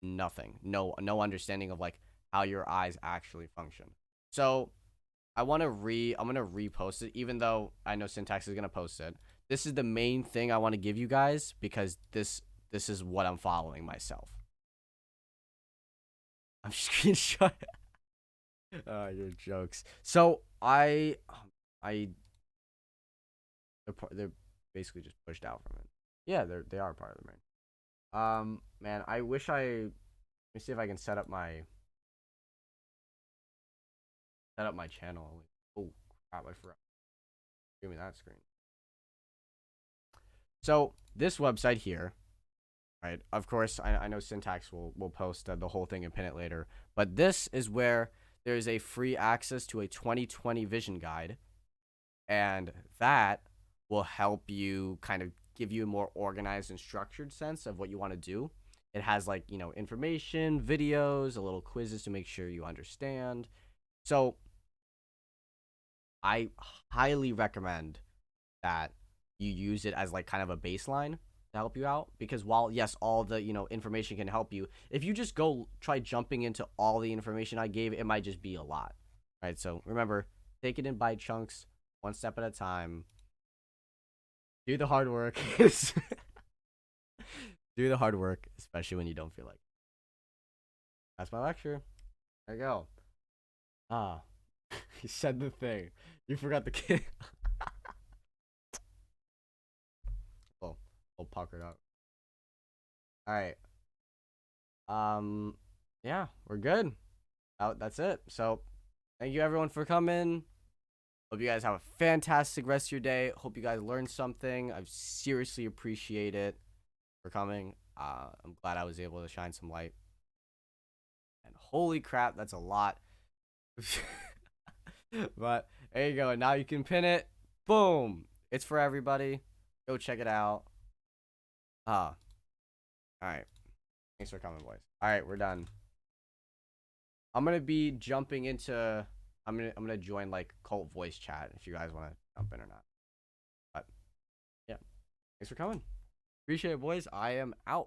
nothing, no understanding of like how your eyes actually function. So I'm gonna repost it, even though I know Syntax is gonna post it. This is the main thing I want to give you guys because this is what I'm following myself. I'm screenshot. Oh, your jokes. So they're basically just pushed out from it. Yeah, they are part of the brain. Man, I wish let me see if I can set up my channel. Oh crap, I forgot. Give me that screen. So this website here, right? Of course, I know Syntax will post the whole thing and pin it later, but this is where there's a free access to a 2020 vision guide, and that will help you kind of give you a more organized and structured sense of what you want to do. It has like, information, videos, a little quizzes to make sure you understand. So I highly recommend that you use it as like kind of a baseline to help you out, because while yes, all the information can help you, if you just go try jumping into all the information I gave, it might just be a lot, right? So remember, take it in bite chunks, one step at a time. Do the hard work. Do the hard work, especially when you don't feel like it. That's my lecture. There you go. Ah, he said the thing. You forgot the kid. Oh, all puckered up. All right. Yeah, we're good. That's it. So, thank you everyone for coming. Hope you guys have a fantastic rest of your day. Hope you guys learned something. I seriously appreciate it for coming. I'm glad I was able to shine some light. And holy crap, that's a lot. But there you go. Now you can pin it. Boom. It's for everybody. Go check it out. All right. Thanks for coming, boys. All right, we're done. I'm gonna be jumping into. I'm gonna join like cult voice chat if you guys want to jump in or not. But yeah, thanks for coming. Appreciate it, boys. I am out.